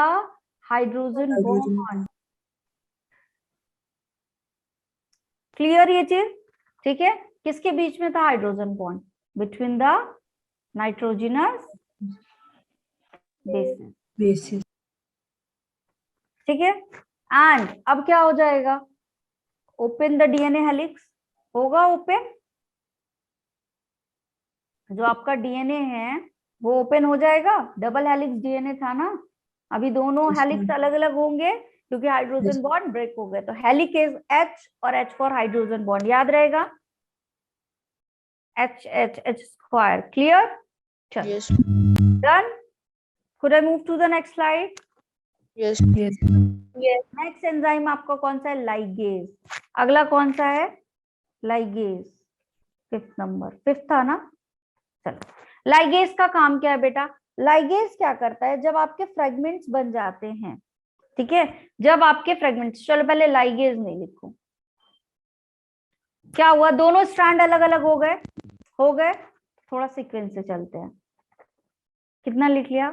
hydrogen bond. Clear ये चीज? ठीक है, किसके बीच में था hydrogen bond? Between the nitrogenous bases. ठीक है, एंड अब क्या हो जाएगा? ओपन द डीएनए हेलिक्स होगा ओपन, जो आपका डीएनए है वो ओपन हो जाएगा। डबल हेलिक्स डीएनए था ना, अभी दोनों हेलिक्स अलग अलग होंगे क्योंकि हाइड्रोजन बॉन्ड ब्रेक हो गए। तो हेलिकेज H और H फॉर हाइड्रोजन बॉन्ड, याद रहेगा H H H square. Clear? चलो yes done. Could I move to the next slide? Yes next enzyme आपका कौन सा है? लाइगेज। अगला कौन सा है? लाइगेज। फिफ्थ नंबर, फिफ्थ था ना। चलो, लाइगेज का काम क्या है बेटा? लाइगेज क्या करता है? जब आपके फ्रेगमेंट्स बन जाते हैं, ठीक है, जब आपके फ्रेगमेंट्स, चलो पहले लाइगेज नहीं लिखो, क्या हुआ? दोनों स्ट्रैंड अलग अलग हो गए, हो गए। थोड़ा सीक्वेंस से चलते हैं। कितना लिख लिया?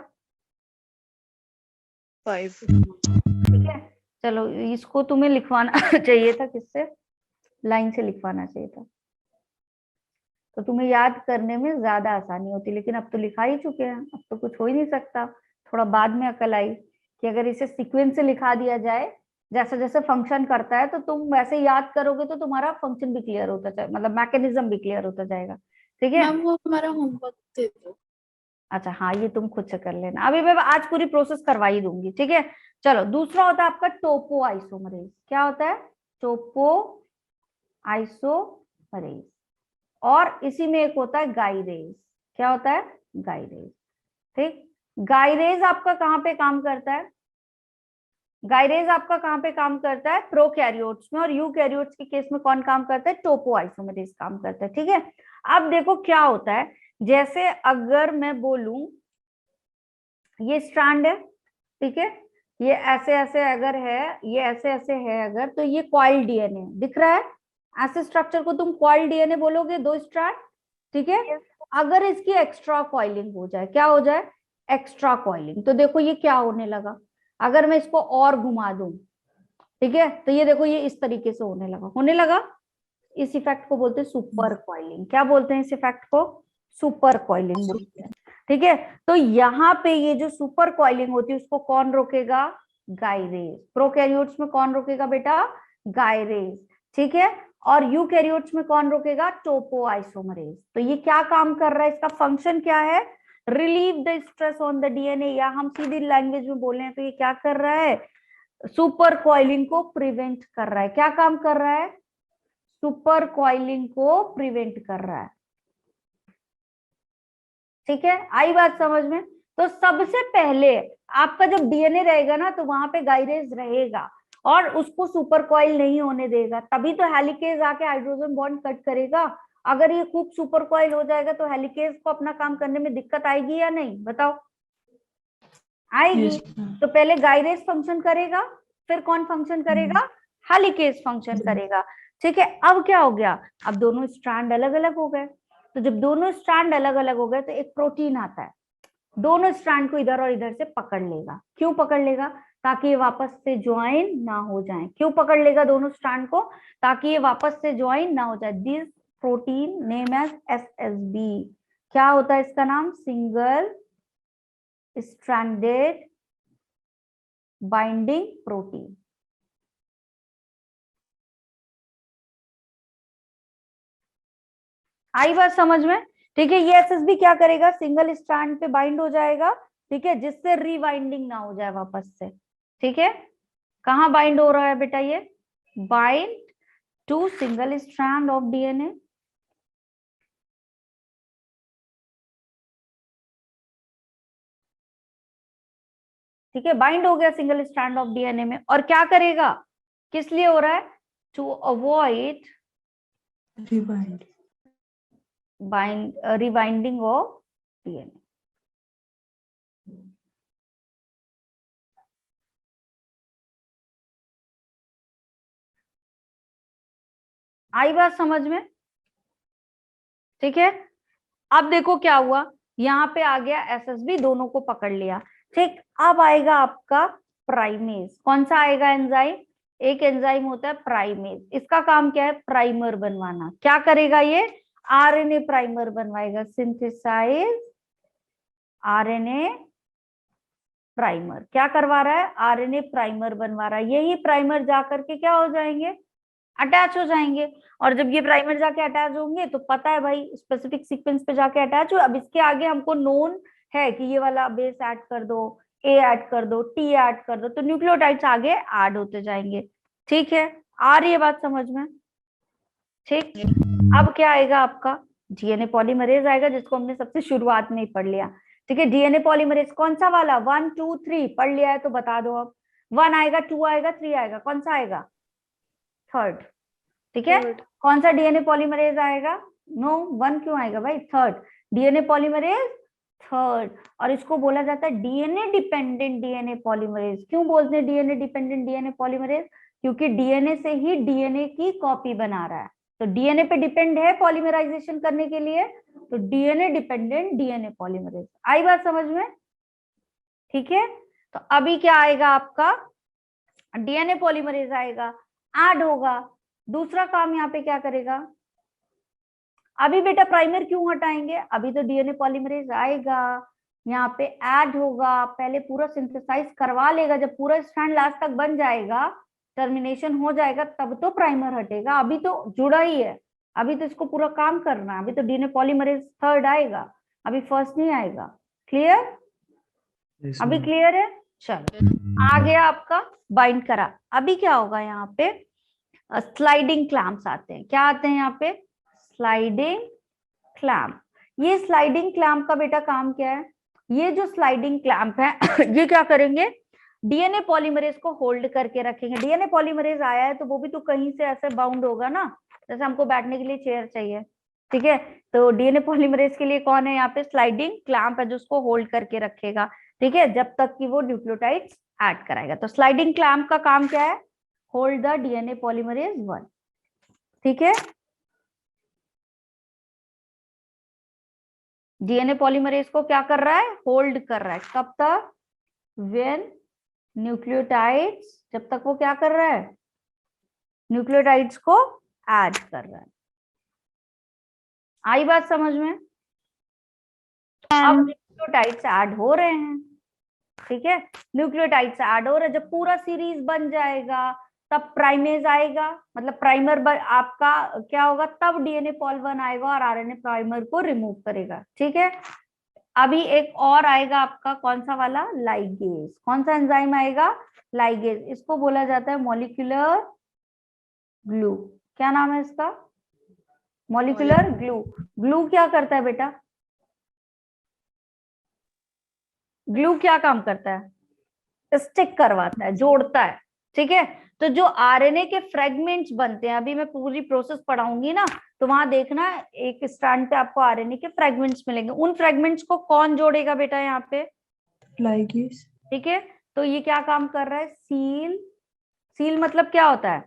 5। ठीक है, चलो इसको तुम्हें लिखवाना चाहिए था, किससे? लाइन से लिखवाना चाहिए था, तो तुम्हें याद करने में ज्यादा आसानी होती। लेकिन अब तो लिखा ही चुके हैं, अब तो कुछ हो ही नहीं सकता। थोड़ा बाद में अकल आई कि अगर इसे सीक्वेंस से लिखा दिया जाए, जैसे जैसे फंक्शन करता है, तो तुम वैसे याद करोगे तो तुम्हारा फंक्शन भी क्लियर होता जाए, मतलब मैकेनिज्म भी क्लियर होता जाएगा। ठीक है, मैम वो हमारा होमवर्क दे दो। अच्छा हाँ, ये तुम खुद से कर लेना, अभी मैं आज पूरी प्रोसेस करवा ही दूंगी। ठीक है, चलो दूसरा होता है आपका टोपो आइसोमरेज। क्या होता है? टोपो आइसोमरेज। और इसी में एक होता है गाइरेज। क्या होता है? गाइरेज। ठीक, गाइरेज आपका कहाँ पे काम करता है? गाइरेज आपका कहाँ पे काम करता है? प्रोकैरियोट्स में। और यूकैरियोट्स के केस में कौन काम करता है? टोपो आइसोमरेज काम करता है। ठीक है, अब देखो क्या होता है, जैसे अगर मैं बोलूं ये स्ट्रैंड है, ठीक है, ये ऐसे ऐसे अगर है, ये ऐसे ऐसे है अगर, तो ये कॉइल डीएनए दिख रहा है। ऐसे स्ट्रक्चर को तुम कॉइल डीएनए बोलोगे, दो स्ट्रैंड। ठीक है, अगर इसकी एक्स्ट्रा कॉइलिंग हो जाए, क्या हो जाए? Extra coiling. तो देखो ये क्या होने लगा, अगर मैं इसको और घुमा दूं, ठीक है, तो ये देखो ये इस तरीके से होने लगा, होने लगा। इस इफेक्ट को बोलते हैं सुपर कॉइलिंग। क्या बोलते हैं इस इफेक्ट को? सुपर कॉइलिंग बोलते हैं। ठीक है, तो यहाँ पे ये जो सुपर कॉइलिंग होती है उसको कौन रोकेगा? गाइरेज। प्रोकैरियोट्स में कौन रोकेगा बेटा? गाइरेज। ठीक है, और यूकैरियोट्स में कौन रोकेगा? टोपो आइसोमरेज। तो ये क्या काम कर रहा है, इसका फंक्शन क्या है? Relieve the stress on the DNA, या हम सीधी लैंग्वेज में बोले तो ये क्या कर रहा है? सुपर कॉइलिंग को प्रिवेंट कर रहा है। क्या काम कर रहा है? सुपर कॉइलिंग को प्रिवेंट कर रहा है। ठीक है, आई बात समझ में? तो सबसे पहले आपका जब डीएनए रहेगा ना, तो वहां पे गाइरेज रहेगा और उसको सुपर कॉइल नहीं होने देगा, तभी तो हेलिकेज आके हाइड्रोजन बॉन्ड कट करेगा। अगर ये खूब सुपर कॉइल हो जाएगा तो हेलिकेज को अपना काम करने में दिक्कत आएगी या नहीं? बताओ, आएगी। तो पहले गाइरेज फंक्शन करेगा, फिर कौन फंक्शन करेगा? हेलिकेज फंक्शन करेगा। ठीक है, अब क्या हो गया? अब दोनों स्ट्रैंड अलग अलग हो गए। तो जब दोनों स्ट्रैंड अलग अलग हो गए तो एक प्रोटीन आता है, दोनों स्ट्रैंड को इधर और इधर से पकड़ लेगा। क्यों पकड़ लेगा? ताकि ये वापस से ज्वाइन ना हो जाए। क्यों पकड़ लेगा दोनों स्ट्रैंड को? ताकि ये वापस से ज्वाइन ना हो जाए। This protein name as SSB। क्या होता है इसका नाम? Single stranded binding protein. आई बात समझ में? ठीक है, ये SSB क्या करेगा? सिंगल स्ट्रैंड पे बाइंड हो जाएगा, ठीक है, जिससे रीबाइंडिंग ना हो जाए वापस से। ठीक है, कहाँ बाइंड हो रहा है बेटा? ये bind to single strand of DNA. ठीक है, बाइंड हो गया सिंगल स्ट्रैंड ऑफ डीएनए में। और क्या करेगा? किस लिए हो रहा है? To avoid rebinding of DNA. आई बात समझ में? ठीक है, अब देखो क्या हुआ, यहाँ पे आ गया एसएसबी, दोनों को पकड़ लिया। ठीक, अब आएगा आपका प्राइमेज। कौन सा आएगा एंजाइम? एक एंजाइम होता है प्राइमेज, इसका काम क्या है? प्राइमर बनवाना। क्या करेगा ये? आरएनए प्राइमर बनवाएगा, सिंथेसाइज आरएनए प्राइमर। क्या करवा रहा है? आरएनए प्राइमर बनवा रहा है। यही प्राइमर जाकर के क्या हो जाएंगे? अटैच हो जाएंगे। और जब ये प्राइमर जाके अटैच होंगे तो पता है भाई स्पेसिफिक सीक्वेंस पे जाके अटैच हो। अब इसके आगे हमको नोन है कि ये वाला बेस ऐड कर दो, ए ऐड कर दो, टी ऐड कर दो, तो न्यूक्लियोटाइड्स आगे ऐड होते जाएंगे। ठीक है, आ रही है बात समझ में? ठीक, अब क्या आएगा आपका? डीएनए पॉलीमरेज आएगा, जिसको हमने सबसे शुरुआत में ही पढ़ लिया। ठीक है, डीएनए पॉलीमरेज कौन सा वाला? 1 2 3 पढ़ लिया है तो बता दो। अब 1 आएगा, 2 आएगा, 3 आएगा, कौन सा आएगा? थर्ड। ठीक है, कौन सा डीएनए पॉलीमरेज आएगा? नो, 1 क्यों आएगा भाई? थर्ड। DNA polymerase third. और इसको बोला जाता है डीएनए डिपेंडेंट डीएनए पॉलीमरेज। क्यों बोलते हैं डीएनए डिपेंडेंट डीएनए पॉलीमरेज? क्योंकि डीएनए से ही डीएनए की कॉपी बना रहा है, तो डीएनए पे डिपेंड है पॉलीमराइजेशन करने के लिए, तो डीएनए डिपेंडेंट डीएनए पॉलीमरेज। आई बात समझ में? ठीक है, तो अभी क्या आएगा आपका? डीएनए पॉलीमरेज आएगा, ऐड होगा। दूसरा काम यहाँ पे क्या करेगा? अभी बेटा प्राइमर क्यों हटाएंगे? अभी तो डीएनए पॉलीमरेज आएगा, यहाँ पे ऐड होगा, पहले पूरा सिंथेसाइज करवा लेगा। जब पूरा स्ट्रैंड लास्ट तक बन जाएगा, टर्मिनेशन हो जाएगा, तब तो प्राइमर हटेगा। अभी तो जुड़ा ही है, अभी तो इसको पूरा काम करना है। अभी तो डीएनए पॉलीमरेज थर्ड आएगा, अभी फर्स्ट नहीं आएगा। क्लियर? अभी क्लियर है? चलो, आ गया आपका बाइंड करा। अभी क्या होगा? यहाँ पे स्लाइडिंग क्लैंप्स आते हैं। क्या आते हैं यहाँ पे? Sliding clamp. ये स्लाइडिंग क्लैंप का बेटा काम क्या है? ये जो स्लाइडिंग क्लैंप है ये क्या करेंगे? डीएनए पॉलीमरेज को होल्ड करके रखेंगे। डीएनए पॉलीमरेज आया है तो वो भी तो कहीं से ऐसे बाउंड होगा ना, जैसे हमको बैठने के लिए चेयर चाहिए। ठीक है, तो डीएनए पॉलीमरेज के लिए कौन है यहाँ पे? स्लाइडिंग क्लैंप है, जो उसको होल्ड करके रखेगा। ठीक है, जब तक कि वो न्यूक्लियोटाइड्स ऐड कराएगा। तो स्लाइडिंग क्लैंप का काम क्या है? Hold the DNA polymerase 1। ठीक है, डीएनए पॉलीमरेज को क्या कर रहा है? होल्ड कर रहा है। कब तक? व्हेन न्यूक्लियोटाइड्स, जब तक वो क्या कर रहा है? न्यूक्लियोटाइड्स को ऐड कर रहा है। आई बात समझ में? अब न्यूक्लियोटाइड्स ऐड हो रहे हैं। ठीक है, न्यूक्लियोटाइड्स ऐड हो रहे हैं। जब पूरा सीरीज बन जाएगा तब प्राइमेज आएगा, मतलब प्राइमर आपका क्या होगा? तब डीएनए पॉल 1 आएगा और आरएनए प्राइमर को रिमूव करेगा। ठीक है, अभी एक और आएगा आपका, कौन सा वाला? लाइगेज। कौन सा एंजाइम आएगा? लाइगेज। इसको बोला जाता है मॉलिक्यूलर ग्लू। क्या नाम है इसका? Molecular glue. ग्लू क्या करता है बेटा? ग्लू क्या काम करता है? स्टिक करवाता है, जोड़ता है। ठीक है, तो जो आरएनए के फ्रेगमेंट्स बनते हैं, अभी मैं पूरी प्रोसेस पढ़ाऊंगी ना, तो वहां देखना एक स्ट्रैंड पे आपको आरएनए के फ्रेगमेंट्स मिलेंगे। उन फ्रेगमेंट्स को कौन जोड़ेगा बेटा यहाँ पे? लाइगेज। ठीक है, तो ये क्या काम कर रहा है? सील। सील मतलब क्या होता है?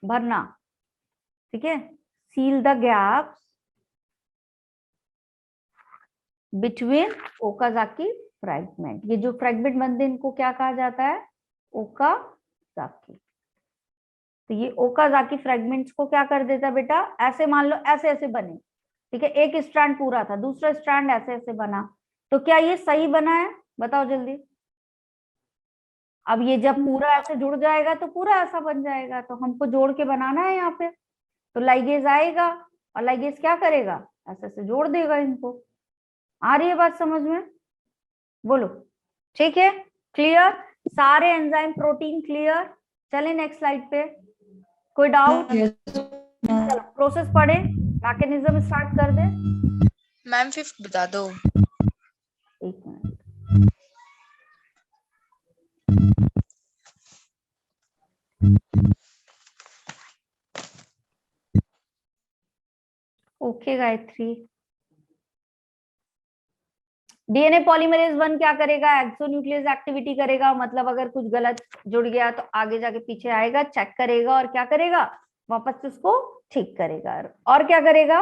भरना। ठीक है, seal the gaps between Okazaki fragment. ये जो फ्रेगमेंट बनते हैं इनको क्या कहा जाता है? ओकाजाकी। तो ये ओकाजाकी फ्रेगमेंट्स को क्या कर देता है बेटा? ऐसे मान लो ऐसे ऐसे बने। ठीक है, एक स्ट्रैंड पूरा था, दूसरा स्ट्रैंड ऐसे ऐसे बना, तो क्या ये सही बना है? बताओ जल्दी। अब ये जब पूरा ऐसे जुड़ जाएगा तो पूरा ऐसा बन जाएगा, तो हमको जोड़ के बनाना है यहाँ पे। तो लाइगेज आएगा और लाइगेज क्या करेगा? ऐसे ऐसे जोड़ देगा इनको। आ रही है बात समझ में? बोलो। ठीक है, क्लियर? सारे एंजाइम प्रोटीन क्लियर? चले नेक्स्ट स्लाइड पे। कोई डाउट? चलो प्रोसेस पढ़े, मैकेनिज्म स्टार्ट कर दे। मैम 5th बता दो। एक minute. Okay Gayatri, DNA polymerase 1 क्या करेगा, एक्सोन्यूक्लियस एक्टिविटी करेगा, मतलब अगर कुछ गलत जुड़ गया तो आगे जाके पीछे आएगा, चेक करेगा और क्या करेगा, वापस उसको ठीक करेगा। और क्या करेगा,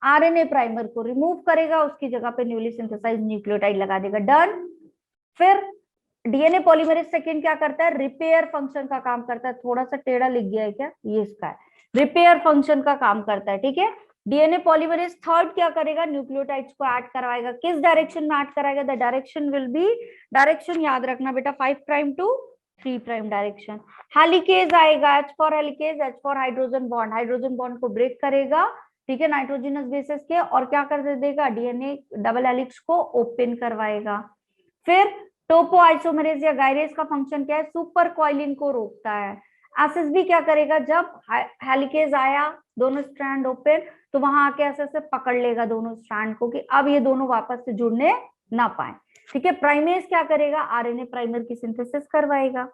आरएनए प्राइमर को रिमूव करेगा, उसकी जगह पे न्यूली सिंथेसाइज न्यूक्लियोटाइड लगा देगा, डन। फिर डीएनए पॉलीमरेज सेकेंड क्या करता है, रिपेयर फंक्शन का काम करता है। थोड़ा सा टेढ़ा लिख गया है क्या, ये इसका है, रिपेयर फंक्शन का काम करता है, ठीक है। डीएनए पॉलीमरेज थर्ड क्या करेगा, न्यूक्लियोटाइड्स को ऐड करवाएगा। किस डायरेक्शन में ऐड कराएगा, the direction will be, direction याद रखना बेटा 5 prime to 3 prime direction. Helicase आएगा, H for helicase, H for hydrogen bond, hydrogen bond को ब्रेक करेगा, ठीक है, नाइट्रोजनस बेसिस के, और क्या कर देगा, डीएनए डबल हेलिक्स को ओपन करवाएगा। फिर टोपो आइसोमरेज या गायरेज का फंक्शन क्या है, सुपर कॉइलिंग को रोकता है। एसएसबी क्या करेगा, जब हेलिकेज आया दोनों स्ट्रैंड ओपन, तो वहां आके ऐसे से पकड़ लेगा दोनों स्ट्रैंड को कि अब ये दोनों वापस से जुड़ने ना पाए, ठीक है। प्राइमेज क्या करेगा, आरएनए प्राइमर की सिंथेसिस करवाएगा,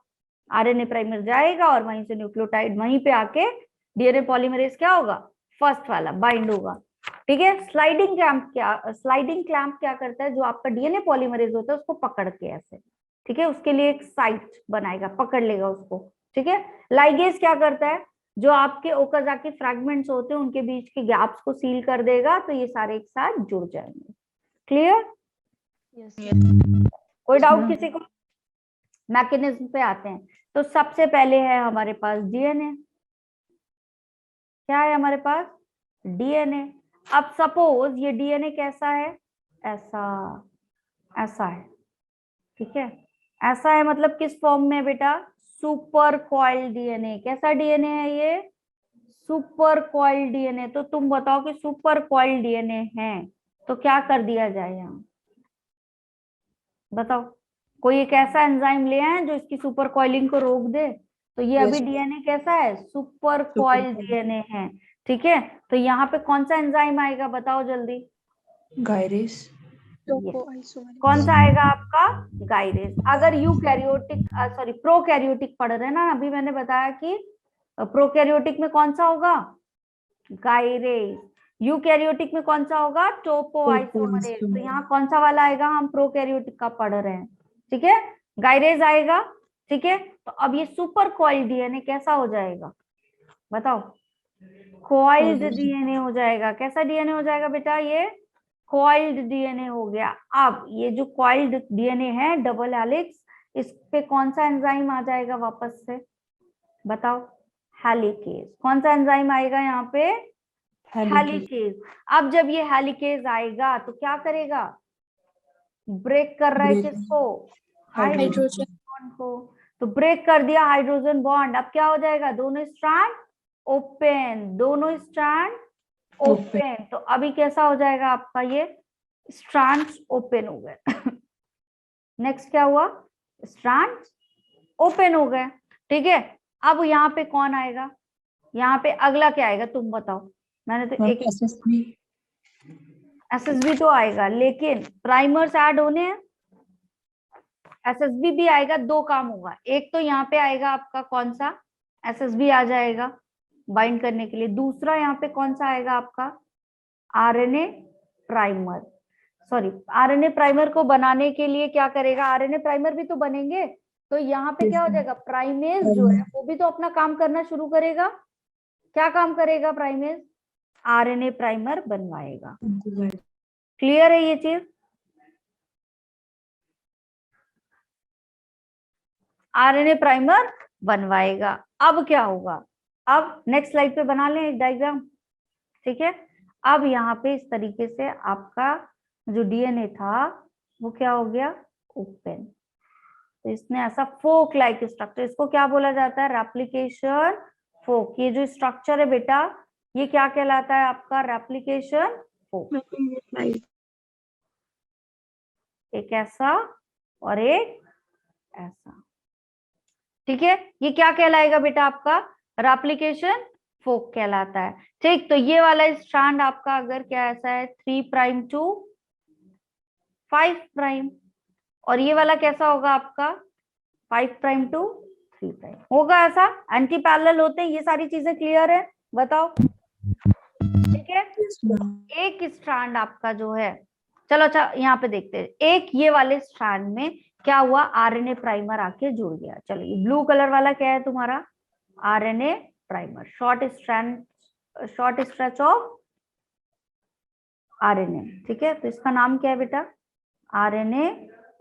आरएनए प्राइमर जाएगा और वहीं से न्यूक्लियोटाइड वहीं पे आके डीएनए पॉलीमरेज क्या होगा, फर्स्ट वाला बाइंड होगा, ठीक है। स्लाइडिंग क्लैंप क्या करता है, जो आपका डीएनए पॉलीमरेज होता है उसको पकड़ के ऐसे, ठीक है, उसके लिए एक साइट बनाएगा, पकड़ लेगा उसको, ठीक है। लाइगेज क्या करता है, जो आपके ओकाजाकी फ्रैगमेंट्स होते हैं उनके बीच के गैप्स को सील कर देगा, तो ये सारे एक साथ जुड़ जाएंगे। क्लियर? कोई डाउट किसी को? मैकेनिज्म पे आते हैं। तो सबसे पहले है हमारे पास डीएनए, क्या है हमारे पास, डीएनए। अब सपोज ये डीएनए कैसा है, ऐसा है, ठीक है, ऐसा है, मतलब किस फॉर्म में बेटा, सुपर कॉइल्ड डीएनए। कैसा डीएनए है ये, सुपर कॉइल्ड डीएनए। तो तुम बताओ कि सुपर कॉइल्ड डीएनए है तो क्या कर दिया जाए यहाँ, बताओ। कोई एक ऐसा एंजाइम ले आए जो इसकी सुपर कॉइलिंग को रोक दे, तो ये अभी डीएनए कैसा है, सुपर कॉइल्ड डीएनए है, ठीक है। तो यहाँ पे कौन सा एंजाइम आएगा, बताओ जल्दी, गायरेज। कौन सा आएगा आपका, गायरेज। अगर यूकैरियोटिक प्रोकैरियोटिक पढ़ रहे हैं ना, अभी मैंने बताया कि प्रोकैरियोटिक में कौन सा होगा, गायरेज। यूकैरियोटिक में कौन सा होगा, टोपोआइसोमरेज। तो यहाँ कौन सा वाला आएगा, हम प्रोकैरियोटिक का पढ़ रहे हैं, ठीक है, गायरेज आएगा, ठीक है। तो अब ये सुपर कॉइल्ड डीएनए कैसा हो जाएगा, बताओ, कॉइल्ड डीएनए हो जाएगा। कैसा डीएनए हो जाएगा बेटा, ये कॉइल्ड डीएनए हो गया। अब ये जो कॉइल्ड डीएनए है डबल हेलिक्स, इस पे कौन सा एंजाइम आ जाएगा वापस से, बताओ, हेलिकेज। कौन सा एंजाइम आएगा यहाँ पे, हेलिकेज। अब जब ये हेलिकेज आएगा तो क्या करेगा, ब्रेक कर रहा है किसको, हाइड्रोजन बॉन्ड को। तो ब्रेक कर दिया हाइड्रोजन बॉन्ड, अब क्या हो जाएगा, दोनों स्ट्रैंड ओपन, दोनों स्ट्रैंड ओपन। तो अभी कैसा हो जाएगा आपका, ये स्ट्रैंड्स ओपन हो गए। नेक्स्ट क्या हुआ, स्ट्रैंड्स ओपन हो गए, ठीक है। अब यहाँ पे कौन आएगा, यहाँ पे अगला क्या आएगा, तुम बताओ। मैंने तो एक एसएसबी तो आएगा, लेकिन प्राइमर्स ऐड होने हैं, एसएसबी भी आएगा। दो काम होगा, एक तो यहाँ पे आएगा आपका कौन सा, एसएसबी आ जाएगा बाइंड करने के लिए। दूसरा यहाँ पे कौन सा आएगा आपका, RNA primer. Sorry, RNA primer को बनाने के लिए क्या करेगा, आरएनए प्राइमर भी तो बनेंगे, तो यहाँ पे क्या हो जाएगा, प्राइमेज जो है वो भी तो अपना काम करना शुरू करेगा। क्या काम करेगा प्राइमेज, आरएनए प्राइमर बनवाएगा। क्लियर है ये चीज, आरएनए प्राइमर बनवाएगा। अब क्या होगा, अब नेक्स्ट स्लाइड पे बना लें एक डायग्राम, ठीक है। अब यहाँ पे इस तरीके से आपका जो डीएनए था वो क्या हो गया, ओपन। तो इसने ऐसा फोक लाइक स्ट्रक्चर, इसको क्या बोला जाता है, रेप्लिकेशन फोक। ये जो स्ट्रक्चर है बेटा ये क्या कहलाता है आपका, रेप्लिकेशन फोक। एक ऐसा और एक ऐसा, ठीक है। ये क्या कहलाएगा बेटा आपका, रेप्लिकेशन फोक कहलाता है, ठीक। तो ये वाला स्ट्रैंड आपका अगर क्या ऐसा है 3 प्राइम टू 5 प्राइम, और ये वाला कैसा होगा आपका 5 प्राइम टू 3 प्राइम होगा, ऐसा एंटी पैरेलल होते हैं। ये सारी चीजें क्लियर है, बताओ, ठीक है। एक स्ट्रैंड आपका जो है चलो अच्छा यहाँ पे देखते हैं, एक ये वाले स्ट्रैंड में क्या हुआ, आरएनए प्राइमर आके जुड़ गया। चलो ये ब्लू कलर वाला क्या है तुम्हारा, RNA primer, short stretch of RNA. ठीक है, तो इसका नाम क्या है बेटा, आरएनए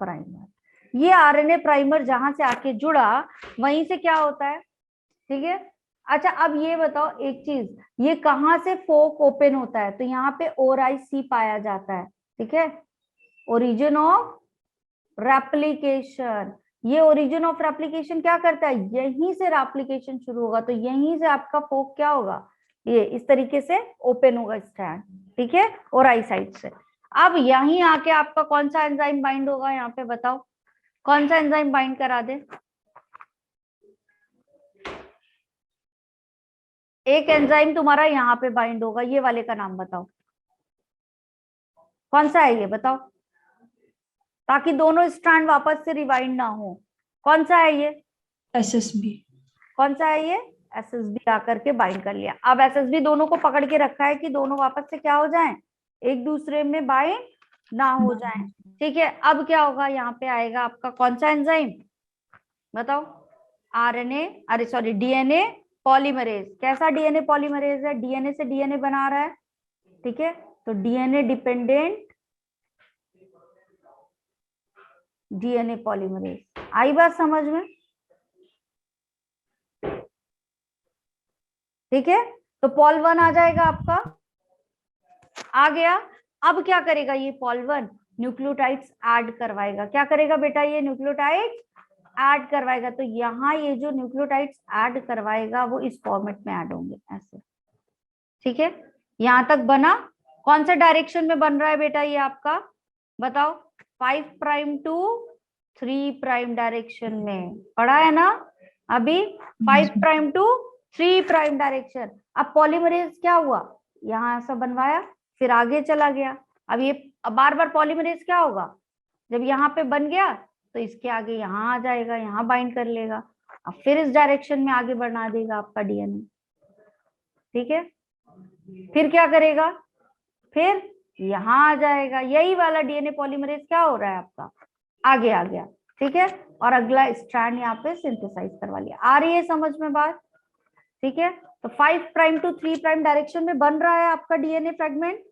प्राइमर। ये आरएनए प्राइमर जहां से आके जुड़ा वहीं से क्या होता है, ठीक है। अच्छा अब ये बताओ एक चीज, ये कहाँ से फोक ओपन होता है, तो यहाँ पे ORIC पाया जाता है। ठीक है, ओरिजिन ऑफ रेप्लिकेशन। ये ओरिजिन ऑफ रेप्लिकेशन क्या करता है, यहीं से रेप्लिकेशन शुरू होगा, तो यहीं से आपका फोक क्या होगा, ये इस तरीके से ओपन होगा स्ट्रैंड। ठीक है, ORI साइड से। अब यहीं आके आपका कौन सा एंजाइम बाइंड होगा, यहाँ पे बताओ कौन सा एंजाइम बाइंड करा दे। एक एंजाइम तुम्हारा यहाँ पे बाइंड होगा, ये वाले का नाम बताओ कौन सा है, ये बताओ, ताकि दोनों स्ट्रैंड वापस से रिवाइंड ना हो। कौन सा है ये, SSB। कौन सा है ये, SSB आकर के बाइंड कर लिया। अब SSB दोनों को पकड़ के रखा है कि दोनों वापस से क्या हो जाएं, एक दूसरे में बाइंड ना हो जाएं। ठीक है, अब क्या होगा, यहाँ पे आएगा आपका कौन सा एंजाइम बताओ, आरएनए, अरे सॉरी डीएनए पॉलीमरेज। कैसा डीएनए पॉलीमरेज है, डीएनए से डीएनए बना रहा है। ठीक है, तो डीएनए डिपेंडेंट डीएनए पॉलीमरेज। आई बात समझ में, ठीक है। तो पॉल 1 आ जाएगा आपका, आ गया। अब क्या करेगा ये पॉल 1, न्यूक्लियोटाइड्स ऐड करवाएगा। क्या करेगा बेटा, ये न्यूक्लियोटाइड्स ऐड करवाएगा। तो यहाँ ये जो न्यूक्लियोटाइड्स ऐड करवाएगा वो इस फॉर्मेट में ऐड होंगे ऐसे। ठीक है, यहां तक बना। कौन से डायरेक्शन में बन रहा है बेटा ये आपका, बताओ, 5 प्राइम टू 3 प्राइम डायरेक्शन में पढ़ा है ना अभी, 5 प्राइम टू 3 प्राइम डायरेक्शन। अब पॉलीमरेज क्या हुआ, यहाँ ऐसा बनवाया, फिर आगे चला गया। अब ये बार बार पॉलीमरेज क्या होगा, जब यहाँ पे बन गया तो इसके आगे यहाँ आ जाएगा, यहाँ बाइंड कर लेगा, अब फिर इस डायरेक्शन में आगे बढ़ा देगा आपका डीएनए। ठीक है, फिर क्या करेगा, फिर यहाँ आ जाएगा, यही वाला डीएनए पॉलीमरेज क्या हो रहा है आपका, आगे आ गया। ठीक है, और अगला स्ट्रैंड यहाँ पे सिंथेसाइज करवा लिया। आ रही है समझ में बात, ठीक है। तो 5 प्राइम टू 3 प्राइम डायरेक्शन में बन रहा है आपका डीएनए फ्रेगमेंट,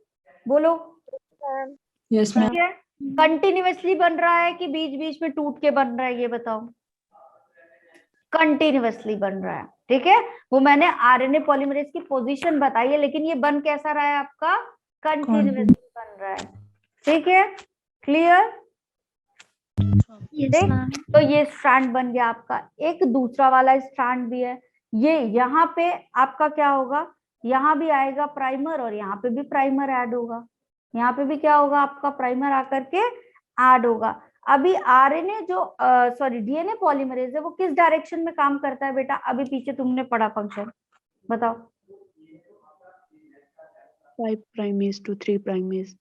बोलो। Yes ma'am. ठीक है, कंटिन्यूअसली बन रहा है कि बीच बीच में टूट के बन रहा है, ये बताओ। कंटिन्यूअसली बन रहा है। ठीक है, वो मैंने आरएनए पॉलीमरेज की पोजीशन बताई है, लेकिन ये बन कैसा रहा है आपका, कंटिन्यूअसली बन रहा है। ठीक है, क्लियर। तो ये स्ट्रैंड बन गया आपका। एक दूसरा वाला स्ट्रैंड भी है, ये यहाँ पे आपका क्या होगा, यहाँ भी आएगा प्राइमर और यहाँ पे भी प्राइमर ऐड होगा, यहाँ पे भी क्या होगा आपका, प्राइमर आकर के ऐड होगा। अभी आरएनए जो सॉरी डीएनए पॉलीमरेज है वो किस डायरेक्शन में काम करता है बेटा, अभी पीछे तुमने पढ़ा फंक्शन, बताओ। 5 primase to 3 primase.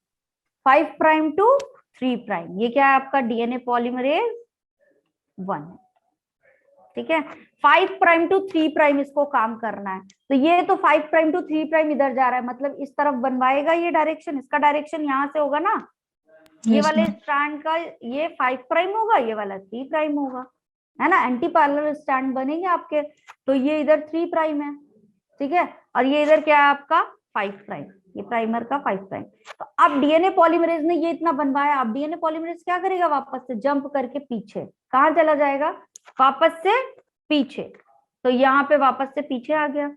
5 prime to 3 prime, ये क्या है आपका डीएनए पॉलीमरेज 1। ठीक है, 5 प्राइम टू 3 प्राइम इसको काम करना है। तो ये तो 5 प्राइम टू 3 प्राइम इधर जा रहा है, मतलब इस तरफ बनवाएगा ये डायरेक्शन, इसका डायरेक्शन यहाँ से होगा ना, ये वाले स्ट्रैंड का ये 5 प्राइम होगा, ये वाला 3 प्राइम होगा, है ना, एंटी पैरेलल स्ट्रैंड बनेंगे आपके। तो ये इधर 3 प्राइम है, ठीक है, और ये इधर क्या है आपका 5 प्राइम, ये प्राइमर का 5 प्राइम। तो अब डीएनए पॉलीमरेज ने ये इतना बनवाया, अब डीएनए पॉलीमरेज क्या करेगा, वापस से जंप करके पीछे, कहाँ चला जाएगा, वापस से पीछे। तो यहाँ पे वापस से पीछे आ गया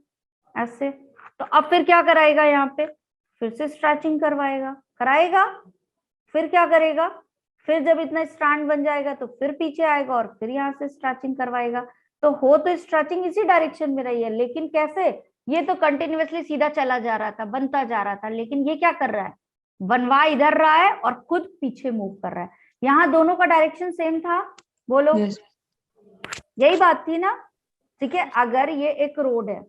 ऐसे। तो अब फिर क्या कराएगा, यहाँ पे फिर से स्ट्रेचिंग करवाएगा, कराएगा, फिर क्या करेगा, फिर जब इतना स्ट्रैंड बन जाएगा तो फिर पीछे आएगा और फिर यहाँ से स्ट्रेचिंग करवाएगा। तो हो तो स्ट्रेचिंग इसी डायरेक्शन में रही है, लेकिन कैसे, ये तो कंटिन्यूअसली सीधा चला जा रहा था, बनता जा रहा था, लेकिन ये क्या कर रहा है, बनवा इधर रहा है और खुद पीछे मूव कर रहा है। यहाँ दोनों का डायरेक्शन सेम था, बोलो। यही बात थी ना, ठीक है। अगर ये एक रोड है,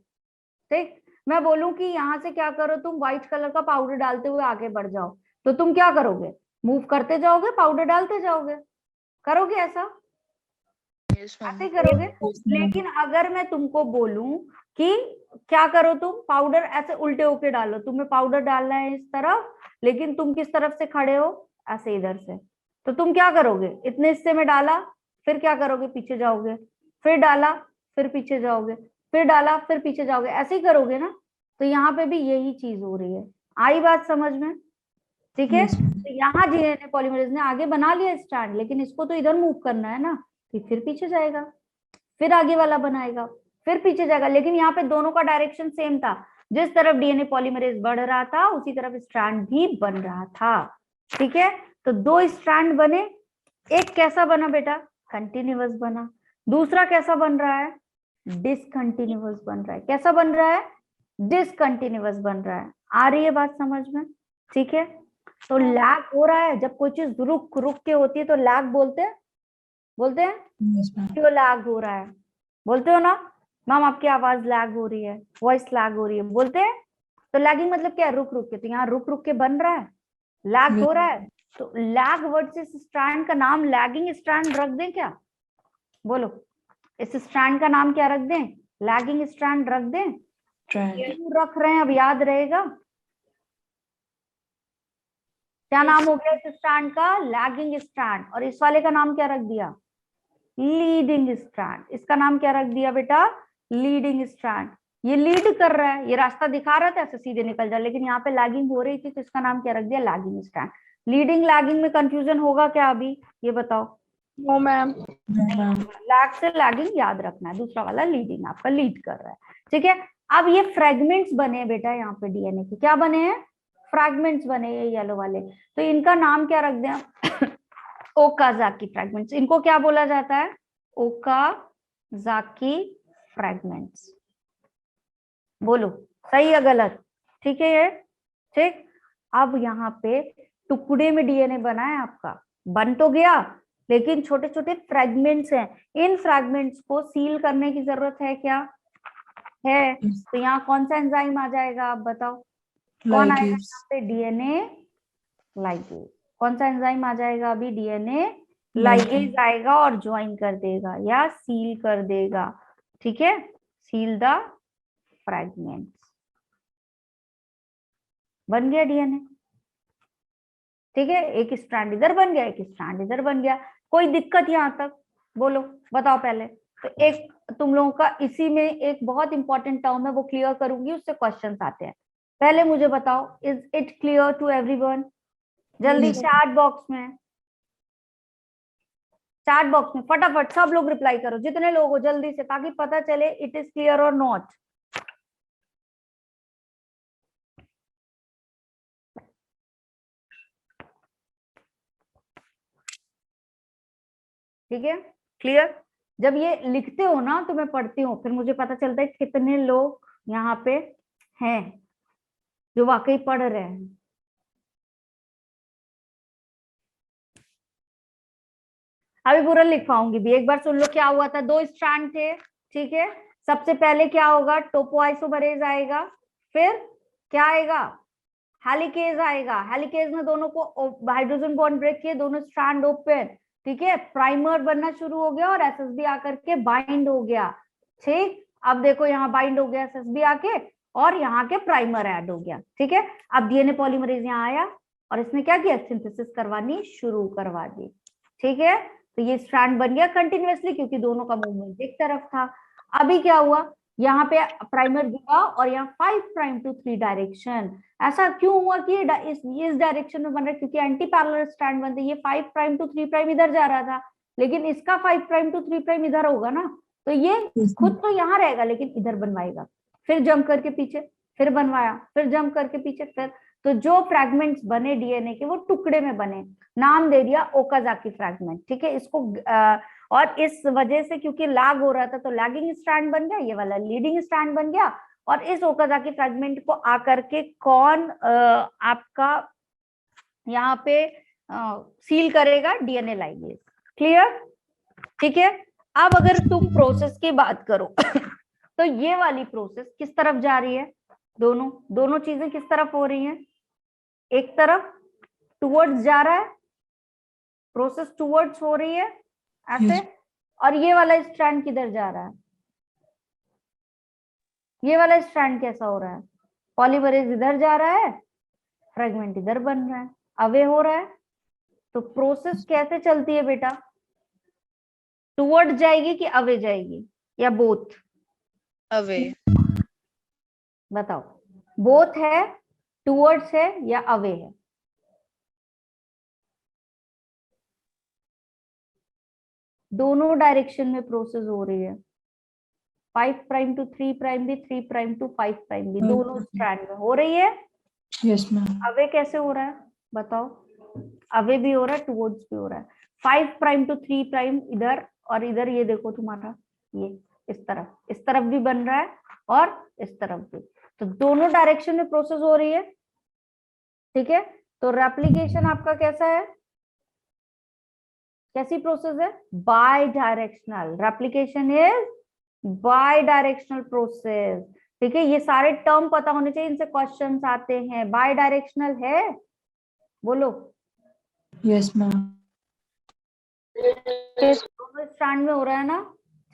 ठीक, मैं बोलूं कि यहाँ से क्या करो, तुम व्हाइट कलर का पाउडर डालते हुए आगे बढ़ जाओ, तो तुम क्या करोगे, मूव करते जाओगे, पाउडर डालते जाओगे, करोगे ऐसा, ऐसे करोगे। लेकिन अगर मैं तुमको बोलूं कि क्या करो, तुम पाउडर ऐसे उल्टे होके डालो, तुम्हें पाउडर डालना है इस तरफ, लेकिन तुम किस तरफ से खड़े हो, ऐसे इधर से। तो तुम क्या करोगे, इतने हिस्से में डाला, फिर क्या करोगे, पीछे जाओगे, फिर डाला, फिर पीछे जाओगे, फिर डाला, फिर पीछे जाओगे, ऐसे ही करोगे ना। तो यहाँ पे भी यही चीज हो रही है। आई बात समझ में? ठीक है। Yes, ma'am. तो यहाँ डीएनए पॉलीमरेज ने आगे बना लिया स्ट्रैंड, लेकिन इसको तो इधर मूव करना है ना, तो फिर पीछे जाएगा, फिर आगे वाला बनाएगा, फिर पीछे जाएगा। लेकिन यहाँ पे दोनों का डायरेक्शन सेम था, जिस तरफ डीएनए पॉलीमरेज बढ़ रहा था उसी तरफ स्ट्रैंड भी बन रहा था। ठीक है। तो दो स्ट्रैंड बने, एक कैसा बना बेटा, कंटिन्यूअस बना, दूसरा कैसा बन रहा है, डिसकंटिन्यूअस बन रहा है। कैसा बन रहा है, डिसकंटिन्यूअस बन रहा है। आ रही है बात समझ में? ठीक है। तो लैग हो रहा है, जब कोई चीज रुक रुक के होती है तो लैग बोलते हैं, बोलते हैं Yes, ma'am. क्यों लैग हो रहा है, बोलते हो ना मैम आपकी आवाज लैग हो रही है, वॉइस लैग हो रही है, बोलते हैं। तो लैगिंग मतलब क्या है, रुक रुक के। तो यहाँ रुक रुक के बन रहा है, लैग हो रहा है। तो लैग वर्ड से इस स्ट्रैंड का नाम लैगिंग स्ट्रैंड रख दें क्या, बोलो, इस स्ट्रैंड का नाम क्या रख दें, लैगिंग स्ट्रैंड रख दें। Strand. क्यों रख रहे हैं, अब याद रहेगा। क्या नाम हो गया इस स्ट्रैंड का, लैगिंग स्ट्रैंड। और इस वाले का नाम क्या रख दिया, लीडिंग स्ट्रैंड। इसका नाम क्या रख दिया बेटा, लीडिंग स्ट्रैंड। ये लीड कर रहा है, ये रास्ता दिखा रहा था ऐसे सीधे निकल जा, लेकिन यहाँ पे लैगिंग हो रही थी तो इसका नाम क्या रख दिया, लैगिंग स्ट्रैंड। लीडिंग लैगिंग में कंफ्यूजन होगा क्या अभी, ये बताओ। No ma'am. No, ma'am. Lag से लैगिंग याद रखना है, दूसरा वाला लीडिंग आपका लीड कर रहा है। ठीक है। अब ये फ्रेगमेंट्स बने बेटा यहाँ पे डीएनए के, क्या बने हैं, फ्रैगमेंट्स बने ये येलो वाले। तो इनका नाम क्या रख दें, ओकाजाकी फ्रैगमेंट्स। इनको क्या बोला जाता है, ओकाजाकी फ्रैगमेंट्स। बोलो सही या गलत, ठीक है ये, ठीक। अब यहाँ पे टुकड़े में डीएनए बना है आपका, बन तो गया लेकिन छोटे छोटे फ्रैगमेंट्स हैं। इन फ्रैगमेंट्स को सील करने की जरूरत है क्या, है। तो यहाँ कौन सा एंजाइम आ जाएगा आप बताओ, कौन आएगा Ligase. यहाँ पे, डीएनए लाइगेज। कौन सा एंजाइम आ जाएगा अभी, डीएनए लाइगेज आएगा और ज्वाइन कर देगा या सील कर देगा। ठीक है, सील द फ्रैगमेंट्स, बन गया डीएनए। ठीक है, एक स्ट्रैंड इधर बन गया, एक स्ट्रैंड इधर बन गया। कोई दिक्कत यहाँ तक, बोलो बताओ पहले। तो एक तुम लोगों का इसी में एक बहुत इंपॉर्टेंट टर्म है, वो क्लियर करूंगी, उससे क्वेश्चंस आते हैं। पहले मुझे बताओ, is it clear to everyone? जल्दी Yes. चैट बॉक्स में, चैट बॉक्स में फटाफट सब लोग रिप्लाई करो, जितने लोग हो जल्दी से, ताकि पता चले इट इज क्लियर और नॉट। ठीक है, क्लियर। जब ये लिखते हो ना तो मैं पढ़ती हूँ, फिर मुझे पता चलता है कितने लोग यहाँ पे हैं जो वाकई पढ़ रहे हैं। अभी पूरा लिख पाऊंगी भी, एक बार सुन लो क्या हुआ था। दो स्ट्रैंड थे, ठीक है। सबसे पहले क्या होगा, टोपोआइसोमरेज आएगा, फिर क्या आएगा, हेलिकेज आएगा। हेलिकेज में दोनों को हाइड्रोजन बॉन्ड ब्रेक किए, दोनों स्ट्रैंड ओपन। ठीक है, प्राइमर बनना शुरू हो गया और एसएसबी आकर के बाइंड हो गया। ठीक, अब देखो यहाँ बाइंड हो गया एसएसबी आके, और यहाँ के प्राइमर ऐड हो गया। ठीक है, अब डीएनए पॉलीमरेज यहाँ आया और इसने क्या किया, सिंथेसिस करवानी शुरू करवा दी। ठीक है, तो ये स्ट्रैंड बन गया कंटिन्यूअसली, क्योंकि दोनों का मूवमेंट एक तरफ था। अभी क्या हुआ, यहाँ पे प्राइमर जुड़ा और यहाँ 5 प्राइम टू 3 डायरेक्शन। ऐसा क्यों हुआ कि इस डायरेक्शन में बन रहा है, क्योंकि एंटी पैरेलल स्ट्रैंड बनते, ये 5 प्राइम टू 3 प्राइम इधर जा रहा था, लेकिन इसका 5 प्राइम टू 3 प्राइम इधर होगा ना, तो ये खुद तो यहाँ रहेगा लेकिन इधर बनवाएगा, फिर जंप करके पीछे, फिर बनवाया, फिर जंप करके पीछे, फिर। तो जो फ्रैगमेंट्स बने डीएनए के वो टुकड़े में बने, नाम दे दिया ओकाजाकी फ्रैगमेंट। ठीक है, इसको और इस वजह से क्योंकि लैग हो रहा था तो लैगिंग स्ट्रैंड बन गया, ये वाला लीडिंग स्ट्रैंड बन गया। और इस ओकाजाकी फ्रैगमेंट को आकर के कौन आपका यहाँ पे सील करेगा, डीएनए लाइगेज। क्लियर, ठीक है। अब अगर तुम प्रोसेस की बात करो तो ये वाली प्रोसेस किस तरफ जा रही है, दोनों चीजें किस तरफ हो रही हैं, एक तरफ टुवर्ड्स जा रहा है, प्रोसेस टुवर्ड्स हो रही है ऐसे। Yes. और ये वाला स्ट्रैंड किधर जा रहा है, ये वाला स्ट्रैंड कैसा हो रहा है, पॉलीमरेज इधर जा रहा है, फ्रेगमेंट इधर बन रहा है, अवे हो रहा है। तो प्रोसेस कैसे चलती है बेटा? टुवर्ड जाएगी कि अवे जाएगी या बोथ? अवे। बताओ, बोथ है, टुवर्ड्स है या अवे है? दोनों डायरेक्शन में प्रोसेस हो रही है। 5 प्राइम टू 3 प्राइम भी, 3 प्राइम टू 5 प्राइम भी, दोनों स्ट्रैंड में हो रही है। Yes, ma'am. अवे कैसे हो रहा है बताओ? अवे भी हो रहा है, टुवर्ड्स भी हो रहा है। 5 प्राइम टू 3 प्राइम इधर, और इधर ये देखो तुम्हारा, ये इस तरफ भी बन रहा है और इस तरफ भी, तो दोनों डायरेक्शन में प्रोसेस हो रही है। ठीक है, तो रेप्लिकेशन आपका कैसा है? कैसी प्रोसेस है? Bidirectional. Replication is bidirectional process. ठीक है, ये सारे टर्म पता होने चाहिए, इनसे क्वेश्चंस आते हैं। बाय डायरेक्शनल है, बोलो। Yes, ma'am. स्टैंड में हो रहा है ना?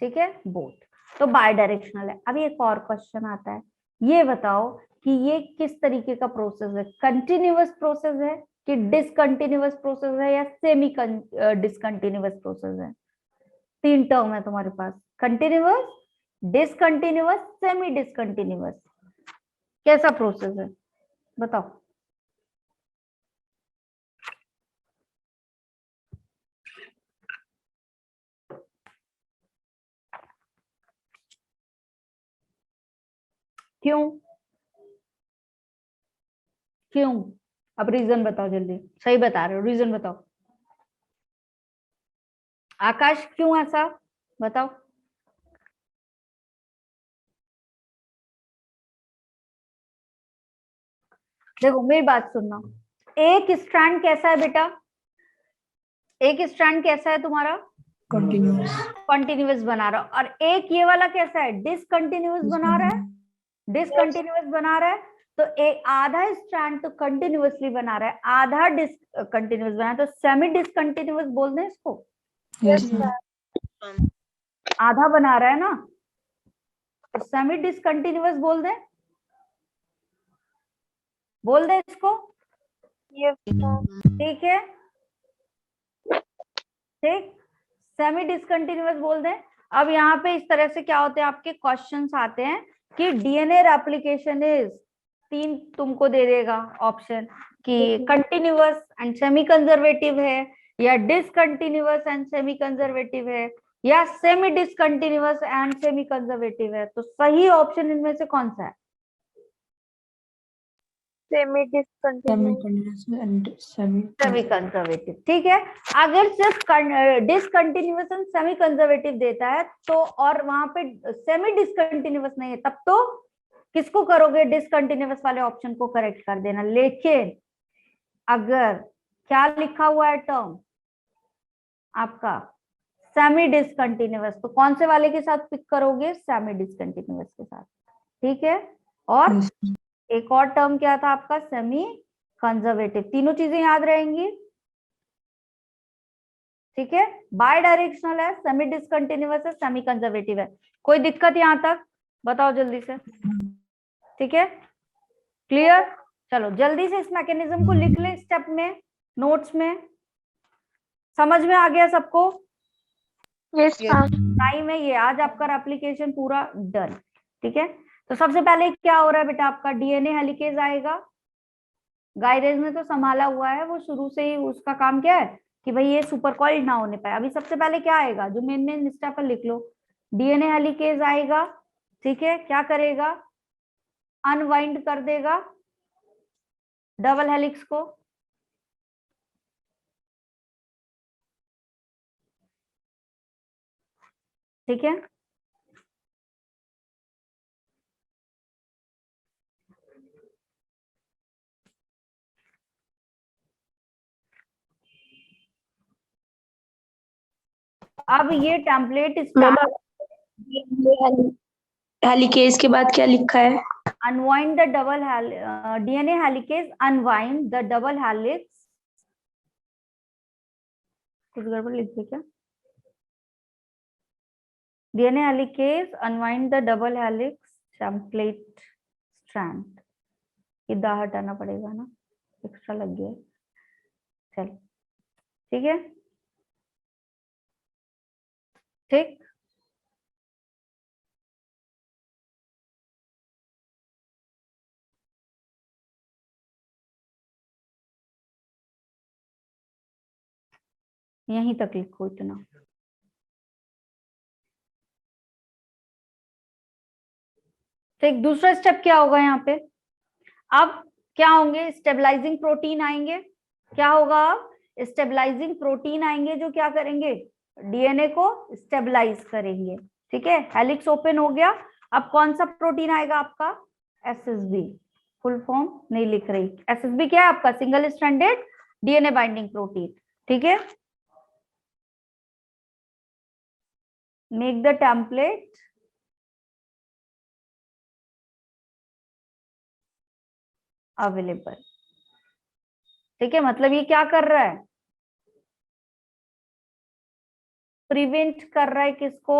ठीक है, बोथ, तो बाय डायरेक्शनल है। अभी एक और क्वेश्चन आता है, ये बताओ कि ये किस तरीके का प्रोसेस है? कंटिन्यूअस प्रोसेस है कि डिसकंटिन्यूअस प्रोसेस है या सेमी डिसकंटिन्यूअस प्रोसेस है? 3 टर्म है तुम्हारे पास, कंटिन्यूअस, डिसकंटिन्यूअस, सेमी डिसकंटिन्यूअस। कैसा प्रोसेस है बताओ? क्यों? क्यों? अब रीजन बताओ जल्दी, सही बता रहे हो, रीजन बताओ। आकाश, क्यों ऐसा बताओ? देखो मेरी बात सुनना, एक स्ट्रैंड कैसा है बेटा? एक स्ट्रैंड कैसा है तुम्हारा? Continuous. कंटिन्यूअस बना रहा है, और एक ये वाला कैसा है? डिसकंटिन्यूअस बना रहा है। डिसकंटिन्यूअस बना रहा है, तो एक आधा स्ट्रैंड तो कंटिन्यूअसली बना रहा है, आधा डिसकंटिन्यूअस बना है, तो सेमी डिसकंटिन्यूअस बोल दें इसको। Yes, ma'am. आधा बना रहा है ना, तो सेमी डिसकंटिन्यूअस बोल दें, बोल दें इसको। ठीक है, ठीक, सेमी डिसकंटिन्यूअस बोल दें। अब यहाँ पे इस तरह से क्या होते हैं, आपके क्वेश्चंस आते हैं कि डीएनए रेप्लिकेशन इज, 3 तुमको दे देगा ऑप्शन कि कंटिन्यूअस एंड सेमी कंजर्वेटिव है, या डिसकंटिन्यूअस एंड सेमी कंजर्वेटिव है, या semi discontinuous and semi conservative है। तो सही ऑप्शन इनमें से कौन सा है? Semi discontinuous. Semi-continuous and semi. Semi conservative. ठीक है, अगर सिर्फ डिसकंटिन्यूअस एंड सेमी कंजर्वेटिव देता है तो, और वहां पे सेमी डिसकंटिन्यूअस नहीं है, तब तो किसको करोगे? डिसकंटिन्यूअस वाले ऑप्शन को करेक्ट कर देना। लेकिन अगर क्या लिखा हुआ है टर्म आपका सेमी डिसकंटिन्यूअस, तो कौन से वाले के साथ पिक करोगे? सेमी डिसकंटिन्यूअस के साथ। ठीक है, और Yes, ma'am. एक और टर्म क्या था आपका? Semi conservative. तीनों चीजें याद रहेंगी। ठीक है, बाय डायरेक्शनल है, सेमी डिसकंटिन्यूअस है, सेमी कंजर्वेटिव है। कोई दिक्कत यहां तक? बताओ जल्दी से। ठीक है, क्लियर? चलो जल्दी से इस मैकेनिज्म को लिख ले स्टेप में, नोट्स में। समझ में आ गया सबको? Yes ma'am. टाइम है ये, आज आपका एप्लीकेशन पूरा डन। ठीक है, तो सबसे पहले क्या हो रहा है बेटा? आपका डीएनए हेलिकेज आएगा। गाइरेज ने तो संभाला हुआ है, वो शुरू से ही उसका काम क्या है कि भाई ये सुपर कॉइल्ड ना होने पाए। अभी सबसे पहले क्या आएगा, जो मेन मेन स्टेप पर लिख लो। डीएनए हेलिकेज आएगा, ठीक है, क्या करेगा? अनवाइंड कर देगा डबल हेलिक्स को। ठीक है, अब ये टेम्पलेट हेलिकेज के बाद क्या लिखा है? Unwind the double DNA helicase, unwind the double helix. कुछ गड़बड़ लिख दिया क्या? DNA helicase, unwind the double helix template strand. ये दा हटाना पड़ेगा ना, एक्स्ट्रा लग गया। चल ठीक है, ठीक। यहीं तक लिखो इतना। ठीक, दूसरा स्टेप क्या होगा यहाँ पे? अब क्या होंगे? स्टेबलाइजिंग प्रोटीन आएंगे। क्या होगा? अब स्टेबलाइजिंग प्रोटीन आएंगे जो क्या करेंगे? डीएनए को स्टेबलाइज करेंगे। ठीक है, हेलिक्स ओपन हो गया। अब कौन सा प्रोटीन आएगा आपका? एसएसबी। फुल फॉर्म नहीं लिख रही। एसएसबी क्या है आपका? Single stranded DNA binding protein. ठीक है, मेक द टेम्पलेट अवेलेबल। ठीक है, मतलब ये क्या कर रहा है? प्रिवेंट कर रहा है किसको?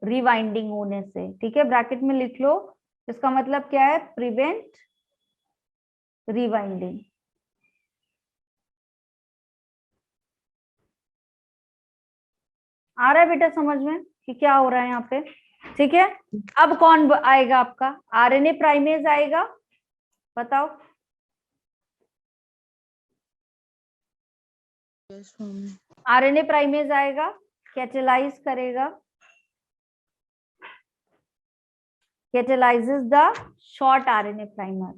रिवाइंडिंग होने से। ठीक है, ब्रैकेट में लिख लो, इसका मतलब क्या है? Prevent rewinding. आ रहा है बेटा समझ में कि क्या हो रहा है यहाँ पे? ठीक है, अब कौन आएगा आपका? आरएनए प्राइमेज आएगा। बताओ। आरएनए प्राइमेज आएगा, कैटेलाइज करेगा, catalyzes the short RNA primer।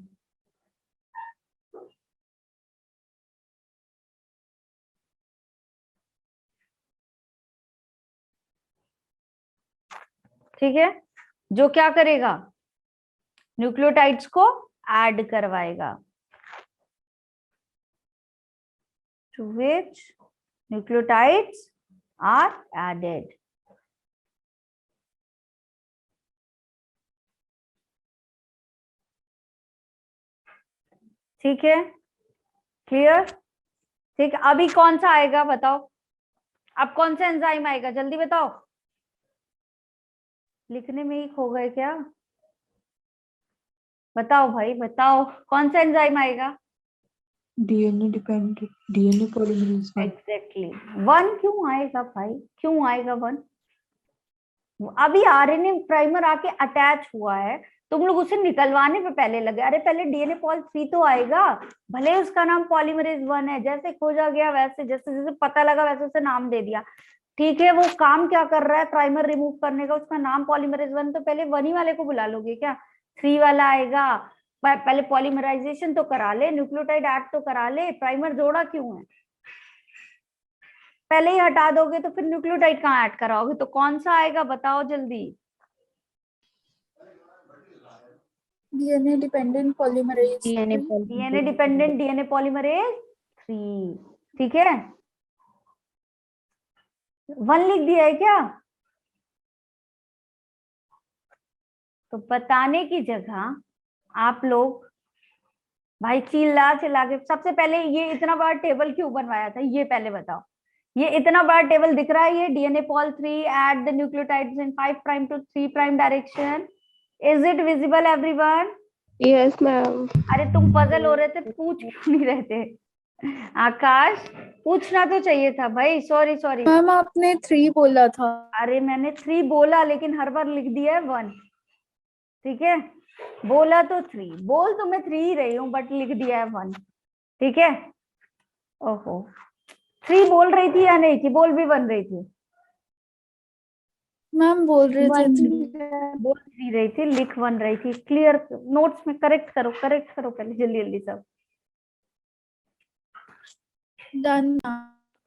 ठीक है, जो क्या करेगा? न्यूक्लियोटाइड्स को ऐड करवाएगा, to which nucleotides are added। ठीक है, क्लियर? ठीक है, अभी कौन सा आएगा बताओ? अब कौन सा एंजाइम आएगा? जल्दी बताओ। लिखने में ही खो गए क्या? बताओ भाई बताओ, कौन सा एंजाइम आएगा? DNA dependent DNA polymerase. Exactly. One क्यों आएगा भाई? क्यों आएगा वन? अभी आरएनए प्राइमर आके अटैच हुआ है, तुम लोग उसे निकलवाने पे पहले लगे। अरे पहले डीएनए पॉल 3 तो आएगा, भले उसका नाम पॉलीमरेज 1 है। जैसे खोजा गया वैसे, जैसे जैसे पता लगा वैसे उसे नाम दे दिया। ठीक है, वो काम क्या कर रहा है? प्राइमर रिमूव करने का। उसका नाम पॉलीमरेज 1, तो पहले 1 ही वाले को बुला लोगे क्या? 3 वाला आएगा। पहले पॉलीमराइजेशन तो करा ले, न्यूक्लियोटाइड ऐड तो करा ले, प्राइमर जोड़ा क्यों है? पहले ही हटा दोगे तो फिर न्यूक्लियोटाइड कहाँ ऐड कराओगे? तो कौन सा आएगा बताओ जल्दी? DNA dependent polymerase. DNA dependent DNA polymerase 3। ठीक है, 1 लिख दिया है क्या? तो बताने की जगह आप लोग भाई चिल्ला चिल्ला के, सबसे पहले ये इतना बड़ा टेबल क्यों बनवाया था ये पहले बताओ। ये इतना बड़ा टेबल दिख रहा है, ये DNA pol 3 add the nucleotides in 5 prime to 3 prime direction. Is it visible everyone? Yes ma'am. अरे तुम पजल हो रहे थे, पूछ क्यों नहीं रहे थे? आकाश, पूछना तो चाहिए था भाई। Sorry sorry. मैम आपने 3 बोला था। अरे मैंने 3 बोला, लेकिन हर बार लिख दिया है 1। ठीक है, बोला तो 3, बोल तो मैं 3 ही रही हूँ, बट लिख दिया है 1। ठीक है, ओहो, 3 बोल रही थी या नहीं थी? बोल भी 1 रही थी? मैम बोल रहे थे 3। बोल 3 रही थी, लिख 1 रही थी। क्लियर? नोट्स में करेक्ट करो, करेक्ट करो पहले जल्दी जल्दी सब। डन।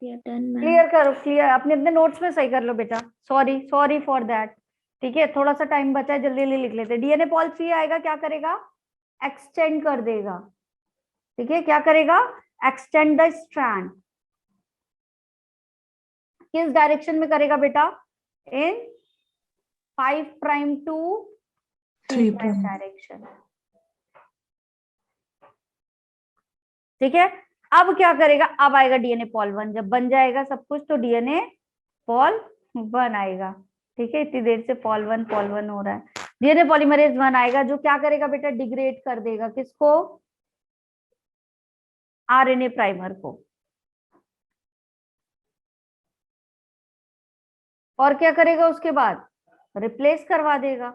क्लियर करो, क्लियर अपने अपने नोट्स में सही कर लो बेटा। Sorry sorry for that. ठीक है, थोड़ा सा टाइम बचा है, जल्दी जल्दी लिख लेते। डीएनए पॉल 3 आएगा, क्या करेगा? एक्सटेंड कर देगा। ठीक है, क्या करेगा? Extend the strand. किस डायरेक्शन में करेगा बेटा? इन 5 प्राइम टू 3 प्राइम डायरेक्शन। ठीक है, अब क्या करेगा? अब आएगा डीएनए पॉल 1। जब बन जाएगा सब कुछ तो डीएनए पॉल 1 आएगा। ठीक है, इतनी देर से पॉल 1 हो रहा है। डीएनए पॉलीमरेज 1 आएगा, जो क्या करेगा बेटा? डिग्रेड कर देगा किसको? आरएनए प्राइमर को। और क्या करेगा उसके बाद? रिप्लेस करवा देगा,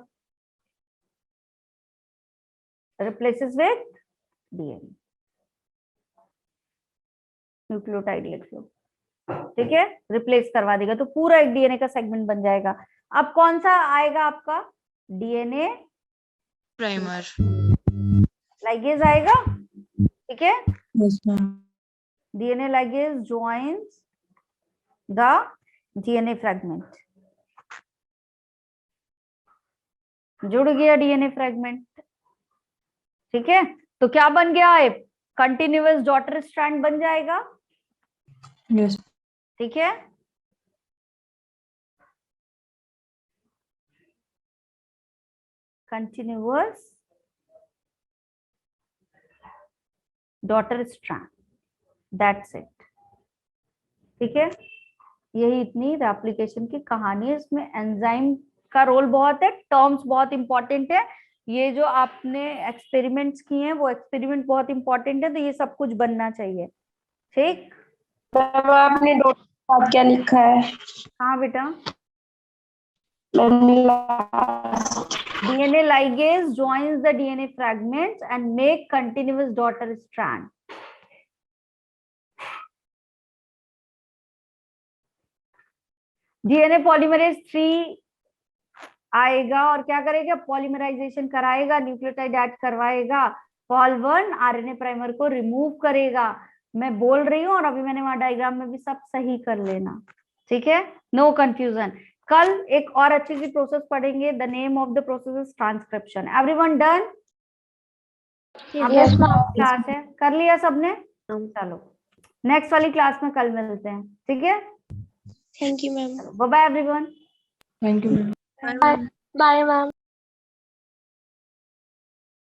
रिप्लेसेस विथ डीएनए, न्यूक्लियोटाइड लिख लो, ठीक है, रिप्लेस करवा देगा तो पूरा एक डीएनए का सेगमेंट बन जाएगा। अब कौन सा आएगा आपका? DNA primer. लाइगेज आएगा, ठीक है, yes ma'am. DNA ligase joins the DNA fragment, जुड़ गया डीएनए फ्रेगमेंट, ठीक है। तो क्या बन गया? एक कंटिन्यूअस डॉटर स्ट्रैंड बन जाएगा, यस। ठीक है। Continuous daughter strand, that's it, ठीक है। यही इतनी रेप्लिकेशन की कहानी है। इसमें एंजाइम का रोल बहुत है, टर्म्स बहुत इंपॉर्टेंट है। ये जो आपने एक्सपेरिमेंट्स किए हैं वो एक्सपेरिमेंट बहुत इंपॉर्टेंट है, तो ये सब कुछ बनना चाहिए, ठीक। मैम आपने डॉट के बाद क्या लिखा है? हाँ बेटा, ma'am last DNA ligase joins the DNA fragments and make continuous daughter strand. DNA polymerase 3 आएगा और क्या करेगा? पॉलीमराइजेशन कराएगा, न्यूक्लियोटाइड ऐड करवाएगा, पॉल 1 आरएनए प्राइमर को रिमूव करेगा। मैं बोल रही हूँ और अभी मैंने वहां डायग्राम में भी सब सही कर लेना, ठीक है, नो कंफ्यूजन। कल एक और अच्छी सी प्रोसेस पढ़ेंगे, the name of the process is transcription. Everyone done? Yes, ma'am. Class है, कर लिया सबने? चलो नेक्स्ट वाली क्लास में कल मिलते हैं, ठीक है। Thank you, ma'am. Bye bye everyone. Thank you ma'am. Bye, ma'am.